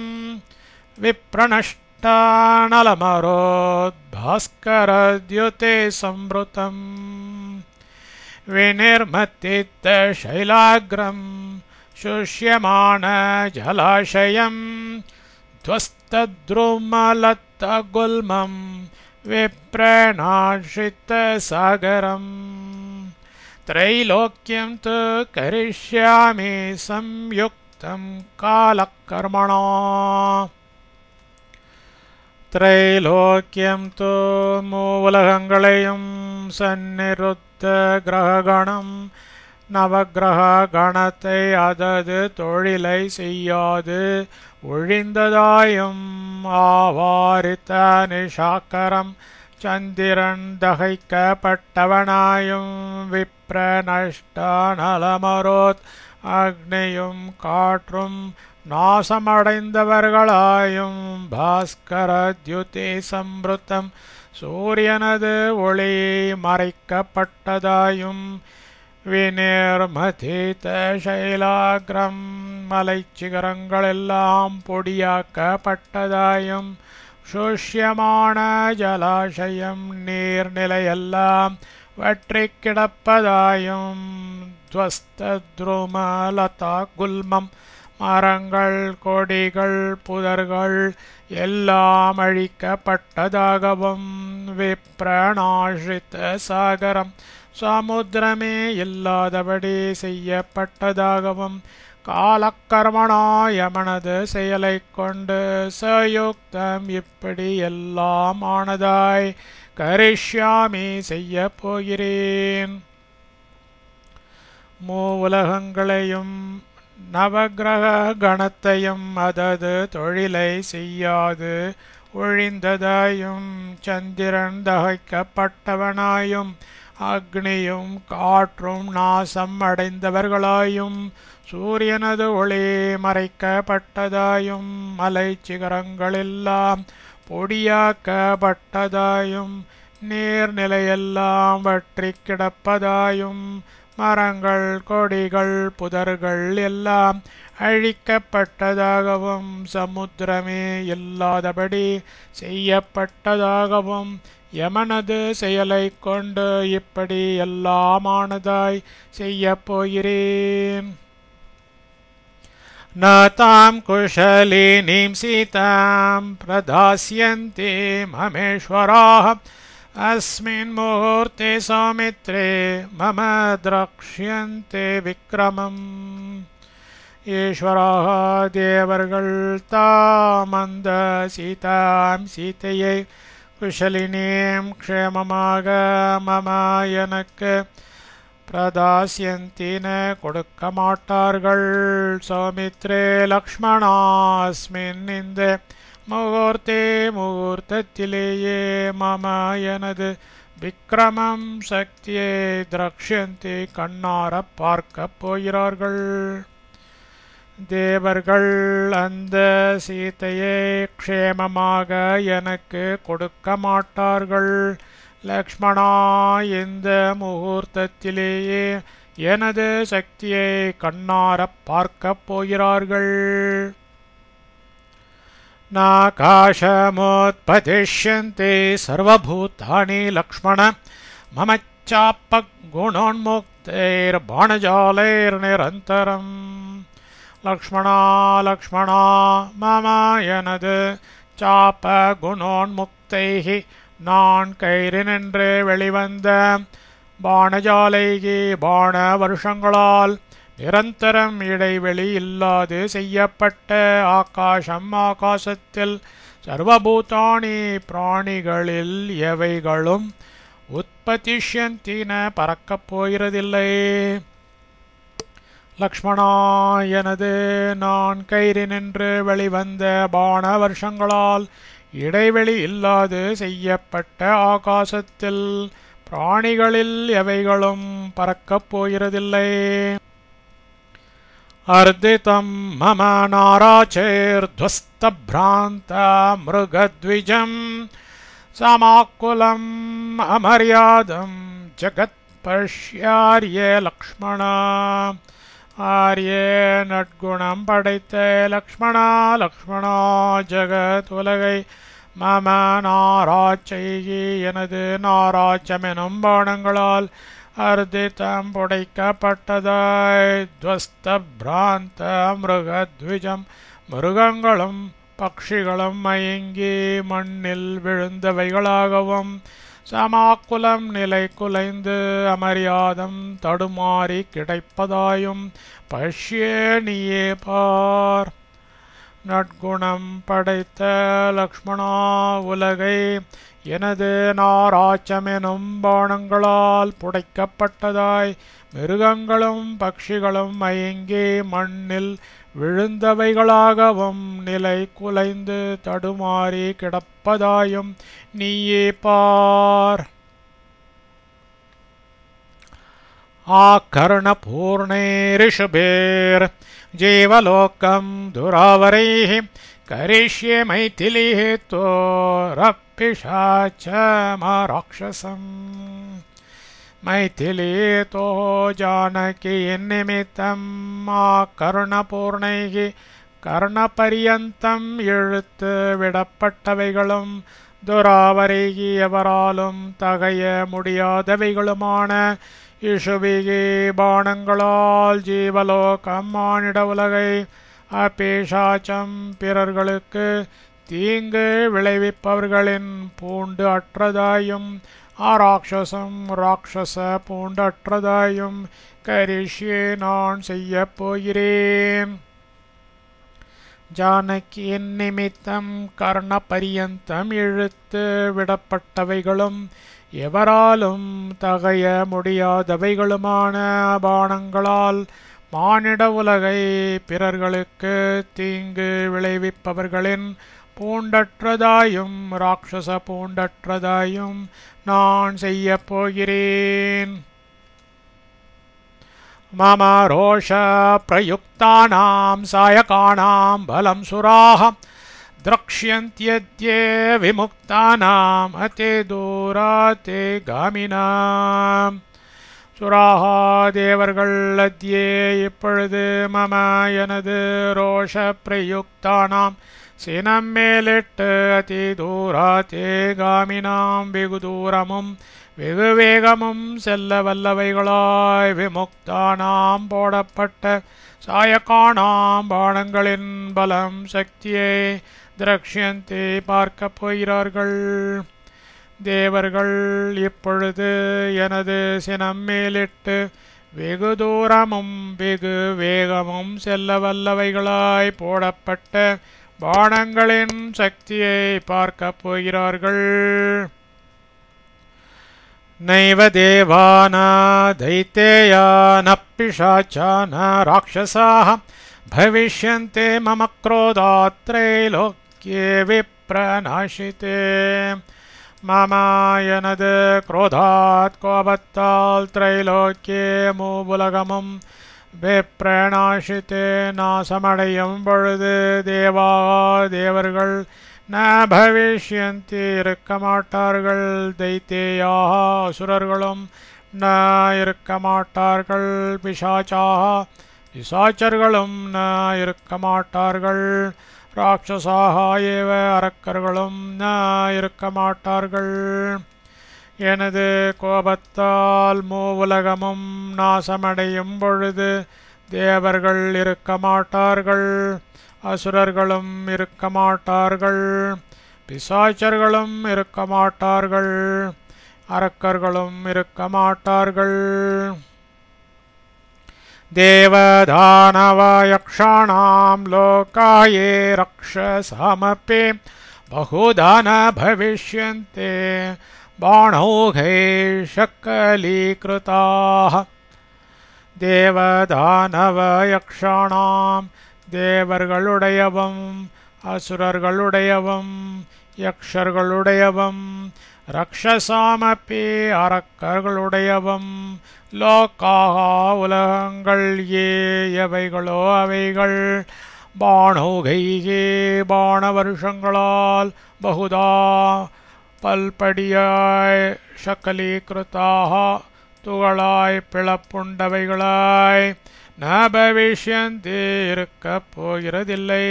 விப்ரணஷ்டானலமரோத்பாஸ்கரத்யுதே சம்ருதம் விநிர்மத்தித்த சைலாக்ரம் சுஷ்யமான ஜலாஷயம் த்வஸ்தத்ருமலத்தகுல்மம் விப்ரணாஷித்த சாகரம் त्रैलोक्यं तु करिष्यामि संयुक्तं कालकर्मणा. திரைலோக்கியம் தோ மூவுலகங்களையும் சந்நிருத்த கிரகணம் நவகிரக கணத்தை அதது தொழிலை செய்யாது ஒழிந்ததாயும் ஆவாரித்த நிஷாக்கரம் சந்திரன் தகைக்கப்பட்டவனாயும் விப்ரநஷ்டானலமரோத் அக்னியும் காற்றும் நாசமடைந்தவர்களாயும் பாஸ்கரத்யுதே சம்ருத்தம் சூரியனது ஒளி மறைக்கப்பட்டதாயும் விநிர்மதித சைலாக்ரம் மலைச்சிகரங்களெல்லாம் பொடியாக்கப்பட்டதாயும் சுஷ்யமான ஜலாசயம் நீர்நிலையெல்லாம் வற்றி கிடப்பதாயும் துவஸ்தத்ருமலதா குல்மம் மரங்கள் கொடிகள் புதர்கள் எல்லாம் அழிக்கப்பட்டதாகவும் விப்ரணாஷித்த சாகரம் சமுத்திரமே இல்லாதபடி செய்யப்பட்டதாகவும் காலக்கர்மணா யமனது செயலை கொண்டு சயுக்தம் இப்படி எல்லாம் ஆனதாய் கரிஷ்யாமி செய்ய போகிறேன். மூவுலகங்களையும் நவகிரக கணத்தையும் அதது தொழிலை செய்யாது ஒழிந்ததாயும் சந்திரன் தகைக்கப்பட்டவனாயும் அக்னியும் காற்றும் நாசம் அடைந்தவர்களாயும் சூரியனது ஒளி மறைக்கப்பட்டதாயும் மலை சிகரங்களெல்லாம் பொடியாக்கப்பட்டதாயும் நீர்நிலையெல்லாம் வற்றி கிடப்பதாயும் மரங்கள் கொடிகள் புதர்கள் எல்லாம் அழிக்கப்பட்டதாகவும் சமுத்திரமே இல்லாதபடி செய்யப்பட்டதாகவும் யமனது செயலை கொண்டு இப்படி எல்லாமானதாய் செய்ய போகிறேன். न तां कुशलिनीं सीतां प्रदास्यन्ति ममेश्वराः अस्मिन् मुहूर्ते सौमित्रे मम द्रक्ष्यन्ते विक्रमम्. ஈஸ்வராக தேவர்கள் தாமந்த சீதாம் சீதையை குஷலினீம் க்ஷேமமாக மம எனக்கு பிரதாஸ்யந்தின கொடுக்க மாட்டார்கள். சௌமித்ரே லக்ஷ்மணாஸ்மின் இந்த முகூர்த்தத்திலேயே மம எனது விக்ரமம் சக்தியை திரக்ஷந்தி கண்ணார பார்க்கப் போகிறார்கள். தேவர்கள் அந்த சீதையை க்ஷேமமாக எனக்கு கொடுக்க மாட்டார்கள். லக்ஷ்மணா இந்த முகூர்த்தத்திலேயே எனது சக்தியை கண்ணாரப் பார்க்கப் போகிறார்கள். நாகாசமுத்பதிஷ்யந்தி சர்வபூதானி லக்ஷ்மண மமச்சாப்ப குணோன்முக்தைர்பாணஜாலைர்நிரந்தரம். லக்ஷ்மணா லக்ஷ்மணா மம எனது சாப்ப குணோன்முக்தைஹி நான் கயிறினின்று வெளிவந்த பாணஜாலைகி பாண வருஷங்களால் நிரந்தரம் இடைவெளி இல்லாது செய்யப்பட்ட ஆகாசம் ஆகாசத்தில் சர்வபூதானி பிராணிகளில் எவைகளும் உற்பத்திஷ்யந்தின பறக்கப் போகிறதில்லை. லக்ஷ்மணா, எனது நான் கயிறு நின்று வெளிவந்த பாண வருஷங்களால் இடைவெளி இல்லாது செய்யப்பட்ட ஆகாசத்தில் பிராணிகளில் எவைகளும் பறக்கப் போகிறதில்லை. அர்திதம் மம நாராச்சேர்த்வஸ்தப்ராந்த மிருகத்விஜம் சமாக்குலம் அமர்யாதம் ஜகத் பஷ்யார்யே லக்ஷ்மணா. ஆர்யே நற்குணம் படைத்த லக்ஷ்மணா, லக்ஷ்மணா ஜகத் உலகை மம நாராச்சைகி எனது நாராச்சமெனும் பாணங்களால் அர்திதம் புடைக்கப்பட்டதாய் துவஸ்த பிராந்த மிருகத்விஜம் மிருகங்களும் பக்ஷிகளும் மயங்கி மண்ணில் விழுந்தவைகளாகவும் சமாக்குலம் நிலை குலைந்து அமரியாதம் தடுமாறி கிடைப்பதாயும் பஷ்யேனியே பார். நற்குணம் படைத்த லக்ஷ்மணா உலகை எனது நாராச்சமெனும் பாணங்களால் புடைக்கப்பட்டதாய் மிருகங்களும் பக்ஷிகளும் மயங்கி மண்ணில் விழுந்தவைகளாகவும் நிலை குலைந்து தடுமாறி கிடப்பதாயும் நீயே பார். ஆகர்ணபூர்ணைரிஷுபேர் ஜீவலோகம் துராவரைः கரிஷ்யே மைதிலிः தோரப்பிஷாச்சமராக்ஷசம். மைதிலி தோ ஜானகி நிமித்தம் ஆகர்ணபூர்ணைः கர்ணபரியந்தம் இழுத்து விடப்பட்டவைகளும் துராவரைகி எவராலும் தகைய முடியாதவைகளுமான இஷுபிகி பாணங்களால் ஜீவலோகம் மானிட உலகை அபேஷாச்சம் பிறர்களுக்கு தீங்கு விளைவிப்பவர்களின் பூண்டு அற்றதாயும் ஆராக்ஷசம் ராட்சச பூண்டு அற்றதாயும் கரிஷ்யே நான் செய்யப் போகிறேன். ஜானகியின் நிமித்தம் கர்ண பரியந்தம் இழுத்து விடப்பட்டவைகளும் எவராலும் தகைய முடியாதவைகளுமான பாணங்களால் மானிட உலகை பிறர்களுக்கு தீங்கு விளைவிப்பவர்களின் பூண்டற்றதாயும் ராட்சச பூண்டற்றதாயும் நான் செய்யப் போகிறேன். மம ரோஷ பிரயுக்தானாம் சாயகானாம் பலம் சுராஹ द्रक्ष्यन्त्यद्ये विमुक्तानाम् अते दूराते காமினாம். சுராஹா தேவர்கள் அத்யே இப்பொழுது மம எனது ரோஷ பிரயுக்தானாம் சினம் மேலிட்டு அதி தூராத்தே காமினாம் வெகு தூரமும் வெகு வேகமும் செல்ல வல்லவைகளாய் விமுக்தானாம் போடப்பட்ட சாயக்கானாம் பாணங்களின் பலம் சக்தியை திரக்ஷியந்தி பார்க்கப் போகிறார்கள். தேவர்கள் இப்பொழுது எனது சினம் மேலிட்டு வெகு தூரமும் வெகு வேகமும் செல்ல வல்லவைகளாய் போடப்பட்ட பாணங்களின் சக்தியை பார்க்கப் போகிறார்கள். நைவ தேவான தைத்தேயான பிஷாச்சான ராட்சசாः भविष्यन्ते मम क्रोधात् त्रैलोक्ये विप्रनाशिते. मम எனது क्रोधात् கோபத்தால் திரைலோக்கியே மூவுலகமும் விப்ரநாசித்தே நாசமடையும் பொழுது தேவா தேவர்கள் ந பவிஷ்யந்தி இருக்க மாட்டார்கள். தைத்தேயாக அசுரர்களும் ந இருக்க மாட்டார்கள். பிசாச்சாக பிசாச்சர்களும் ந இருக்க மாட்டார்கள். ராட்சசாக ஏவ அரக்கர்களும் ந இருக்க மாட்டார்கள். எனது கோபத்தால் மூவுலகமும் நாசமடையும் பொழுது தேவர்கள் இருக்க மாட்டார்கள். அசுரர்களும் இருக்க மாட்டார்கள். பிசாச்சர்களும் இருக்க மாட்டார்கள். அரக்கர்களும் இருக்க மாட்டார்கள். தேவதானவ யக்ஷாணாம் லோகாயே ரக்ஷசாமப்பி பகுதான பவிஷ்யந்தே பாணௌகை ஷக்கலீக்ருதாः. தேவதானவ யக்ஷாணாம் தேவர்களுடையவம், அசுரர்களுடையவம், யக்ஷர்களுடையவம், ரக்ஷசாமப்பி அரக்கர்களுடையவம், லோகாக உலகங்கள் ஏ எவைகளோ அவைகள், பாணௌகைகே பாண வருஷங்களால், பகுதா பல்படியாய், ஷக்கலீக்ருதாக துகளாய் பிளப்புண்டவைகளாய், ந பவிஷ்யந்தி இருக்கப் போகிறதில்லை.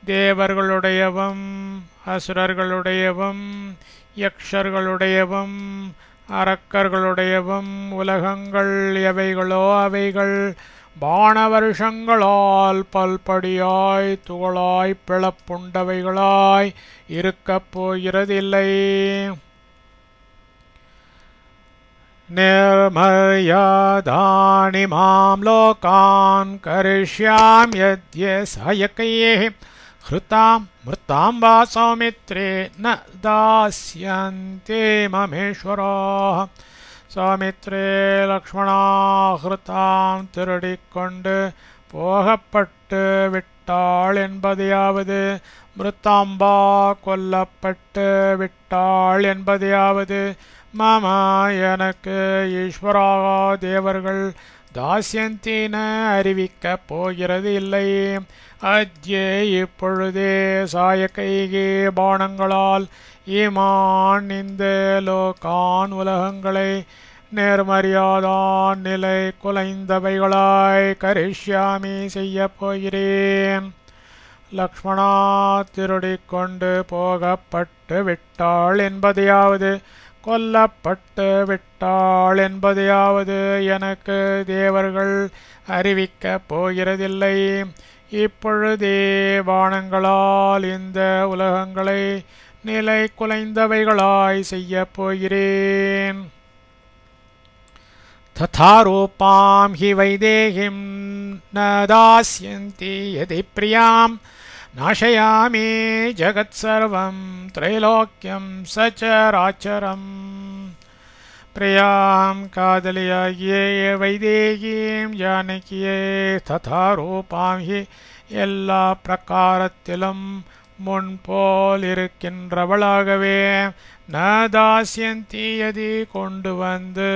தேவர்களுடையவம், அசுரர்களுடையவம், யக்ஷர்களுடையவம், அரக்கர்களுடையவம் உலகங்கள் எவைகளோ அவைகள், பாண வருஷங்களால் பல்படியாய் துகளாய் பிளப்புண்டவைகளாய் இருக்கப் போகிறதில்லை. நிர்மர்யாதானி மாம் லோகான் கரிஷ்யாம்யத்ய சாயகையே ஹ்ருதாம் மிருதாம் வா சௌமித்ரே ந தாஸ்யந்தே மமேஸ்வராः. சௌமித்ரே லக்ஷ்மணா ஹ்ருதாம் திருடிக்கொண்டு போகப்பட்டு விட்டாள் என்பதையாவது, மிருத்தாம்பா கொல்லப்பட்டு விட்டாள் என்பதையாவது, மம எனக்கு ஈஸ்வராக தேவர்கள் தாஸ்யந்தின அறிவிக்கப் போகிறது இல்லை. அத்யே இப்பொழுதே சாயகைகே பாணங்களால் ஈமான் இந்த லோகான் உலகங்களை நேர்மரியாதான் நிலை குலைந்தவைகளாய் கரிஷ்யாமி செய்யப் போகிறேன். லக்ஷ்மணா திருடிக்கொண்டு போகப்பட்டு விட்டாள் என்பதையாவது, கொல்லப்பட்டு விட்டாள் என்பதையாவது எனக்கு தேவர்கள் அறிவிக்கப் போகிறதில்லை. இப்பொழுதே பாணங்களால் இந்த உலகங்களை நிலை குலைந்தவைகளாய் செய்யப் போகிறேன். ததா ரூபாம் ஹி வைதேகிம் ந தாஸ்யந்தி யதி பிரியாம் நாசயாமி ஜகத் சர்வம் த்ரைலோக்கியம் சச்சராச்சரம். பிரியாம் காதலியாகிய வைதேகியும் ஜானகியே ததா ரூபாம் ஹி எல்லா பிரகாரத்திலும் முன்போல் இருக்கின்றவளாகவே, ந தாஸ்யந்தி யதி கொண்டு வந்து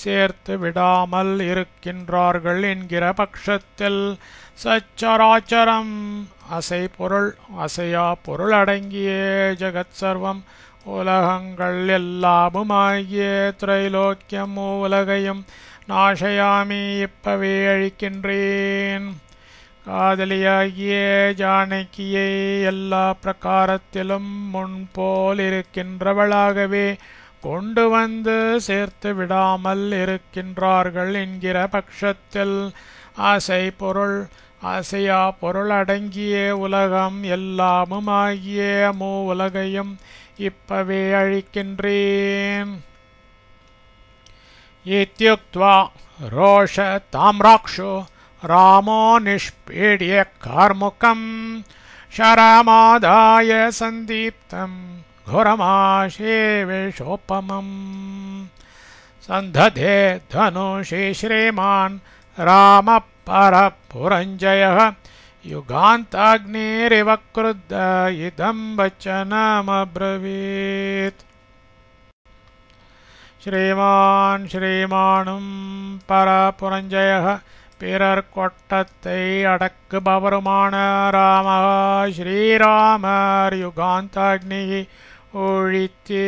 சேர்த்து விடாமல் இருக்கின்றார்கள் என்கிற பட்சத்தில், சச்சராச்சரம் அசை பொருள் அசையா பொருள் அடங்கிய ஜகத் சர்வம் உலகங்கள் எல்லாமுமாகிய திரைலோக்கியம் உலகையும் நாசயாமி இப்பவே அழிக்கின்றேன். காதலியாகிய ஜானகியை எல்லா பிரகாரத்திலும் முன்போல் இருக்கின்றவளாகவே கொண்டு வந்து சேர்த்து விடாமல் இருக்கின்றார்கள் என்கிற பட்சத்தில், ஆசை பொருள் அசையா பொருள் அடங்கிய உலகம் எல்லாமுமாகிய உலகையும் இப்பவே அழிக்கின்றேன். இத்யுக்த்வா ரோஷ தாம்ராக்ஷோ ராமோ நிஷ்பீட்ய கார்முகம் ஷரமாதாய சந்தீப்தம் घोरमाशेवेशोपमम् सन्धते धनुषि श्रीमान् रामः परपुरञ्जयः युगान्ताग्निरिव क्रुद्ध इदं वचनमब्रवीत्। श्रीमान् श्रीमानुं परपुरञ्जयः பிறர் கொட்டத்தை அடக்குபவருமான ராமः ஸ்ரீராமர் யுகாந்தாக்னி ஒழித்தே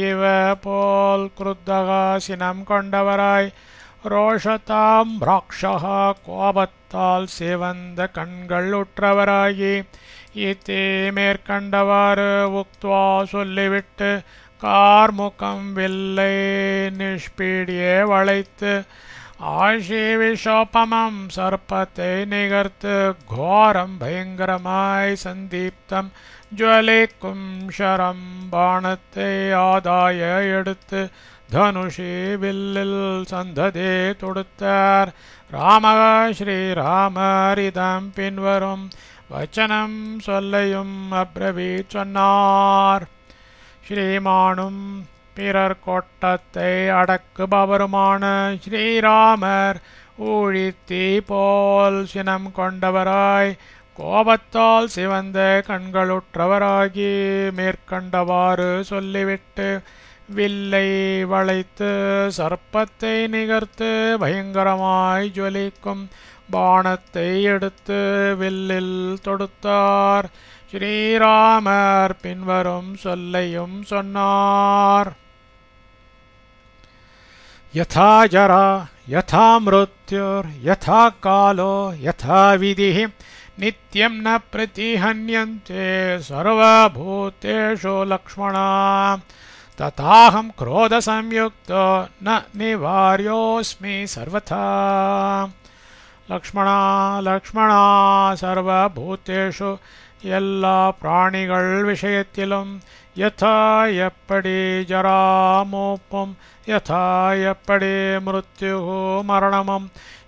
இவ போல் கிருத்தக சினம் கொண்டவராய் ரோஷதாம் ராக்ஷக கோபத்தால் சிவந்த கண்கள் உற்றவராகி இத்தே மேற்கண்டவாறு உக்த்வா சொல்லிவிட்டு கார்முகம் வில்லை நிஷ்பீடியே வளைத்து ஆஷிவிஷோபமம் சர்ப்பத்தை நிகர்த்து கோரம் பயங்கரமாய் சந்தீப்தம் ஜுவலிக்கும் ஷரம் பாணத்தை ஆதாய எடுத்து தனுஷி வில்லில் சந்ததே தொடுத்தார். ராமக ஸ்ரீராமரிதம் பின்வரும் வச்சனம் சொல்லையும் அப்ரவீத் சொன்னார். ஸ்ரீமானும் பிறர் கொட்டத்தை அடக்குபவருமான ஸ்ரீராமர் ஊழித்தீ போல் சினம் கொண்டவராய் கோபத்தால் சிவந்த கண்களுற்றவராகி மேற்கண்டவாறு சொல்லிவிட்டு வில்லை வளைத்து சர்ப்பத்தை நிகர்த்து பயங்கரமாய் ஜொலிக்கும் பாணத்தை எடுத்து வில்லில் தொடுத்தார். ஸ்ரீராமர் பின்வரும் சொல்லையும் சொன்னார். யதா ஜரா யதா மிருத்யுர் யதா காலோ யதா விதிஹி நித்யம் ந பிரதிஹன்யந்தே சர்வபூதேஷு லக்ஷ்மணா ததாஹம் க்ரோத சம்யுக்தோ ந நிவார்யோஸ்மி சர்வதா. லக்ஷ்மணா லக்ஷ்மணா சர்வபூதேஷு எல்லா பிராணிகள் விஷயத்திலும் யதா எப்படி ஜரா மூப்பும் யதா எப்படி மிருத்யு மரணமும்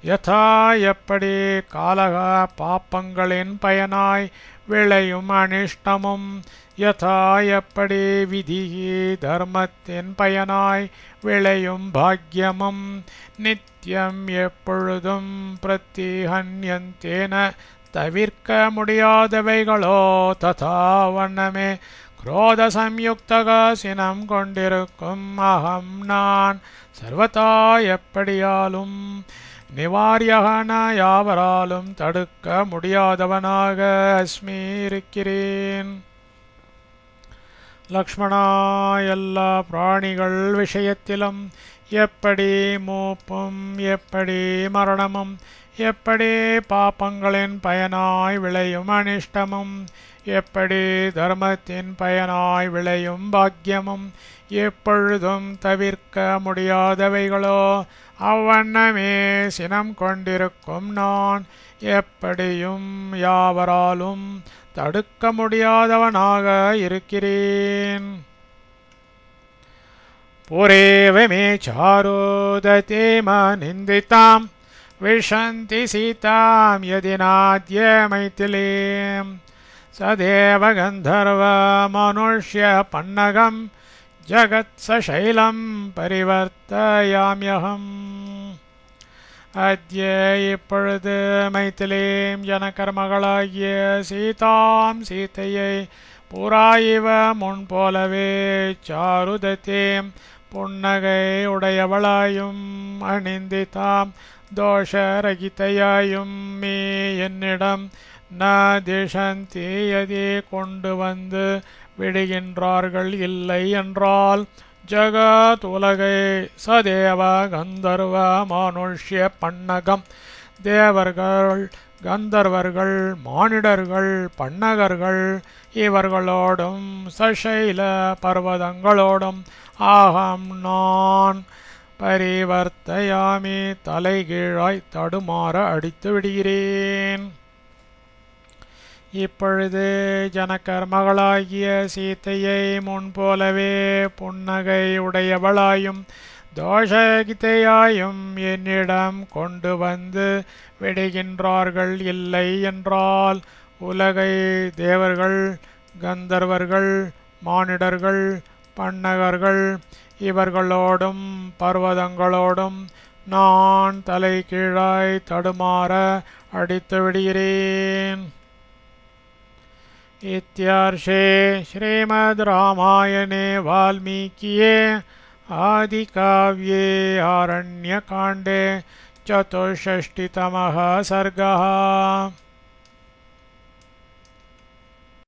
யதா எப்படி காலக பாப்பங்களின் பயனாய் விளையும் அனிஷ்டமும் யதா எப்படி விதி தர்மத்தின் பயனாய் விளையும் பாக்யமும் நித்யம் எப்பொழுதும் பிரதிஹன்யந்தேன தவிர்க்க முடியாதவைகளோ ததா வண்ணமே குரோத சம்யுக்தக சினம் கொண்டிருக்கும் அகம் நான் சர்வதா எப்படியாலும் நிவாரியகன யாவராலும் தடுக்க முடியாதவனாக அஸ்மி இருக்கிறேன். லக்ஷ்மணா எல்லா பிராணிகள் விஷயத்திலும் எப்படி மூப்பும் எப்படி மரணமும் எப்படி பாப்பங்களின் பயனாய் விளையும் அனிஷ்டமும் எப்படி தர்மத்தின் பயனாய் விளையும் பாக்யமும் எப்பொழுதும் தவிர்க்க முடியாதவைகளோ அவ்வண்ணமே சினம் கொண்டிருக்கும் நான் எப்படியும் யாவராலும் தடுக்க முடியாதவனாக இருக்கிறேன். புரேவ மே சாரோததே நிந்திதாம் விஷந்தி சீதாம் யதி நாத்ய மைதிலீம் சதேவ கந்தர்வ மனுஷ்ய பன்னகம் ஜகத் சைலம் பரிவர்த்தயாம்யகம். அத்ய இப்பொழுது மைதிலீம் ஜனகர் மகளாகிய சீதாம் சீதையை புறாயிவ முன்போலவே சாருதத்தேம் புன்னகை உடையவளாயும் அணிந்திதாம் தோஷரகிதையாயும் மே என்னிடம் ந திஷந்தி யதி கொண்டு வந்து விடுகின்றார்கள் இல்லை என்றால் ஜகத் உலகை சதேவ கந்தர்வ மனுஷ்ய பன்னகம் தேவர்கள் கந்தர்வர்கள் மானிடர்கள் பன்னகர்கள் இவர்களோடும் சசைல பர்வதங்களோடும் ஆகம் நான் பரிவர்த்தயாமி தலைகீழாய் தடுமாற அடித்து விடுகிறேன். இப்பொழுது ஜனகர் மகளாகிய சீதையை முன்போலவே புன்னகை உடையவளாயும் தோஷகிதையாயும் என்னிடம் கொண்டு வந்து விடுகின்றார்கள் இல்லை என்றால் உலகை தேவர்கள் கந்தர்வர்கள் மானிடர்கள் பன்னகர்கள் இவர்களோடும் பர்வதங்களோடும் நான் தலை கீழாய் தடுமாற அடித்து விடுகிறேன். இத்யர்ஷே ஸ்ரீமத் ராமாயணே வால்மீகியே ஆதிகாவ்யே ஆரண்யகாண்டே சதுஷ்ஷஷ்டிதமः सर्गः.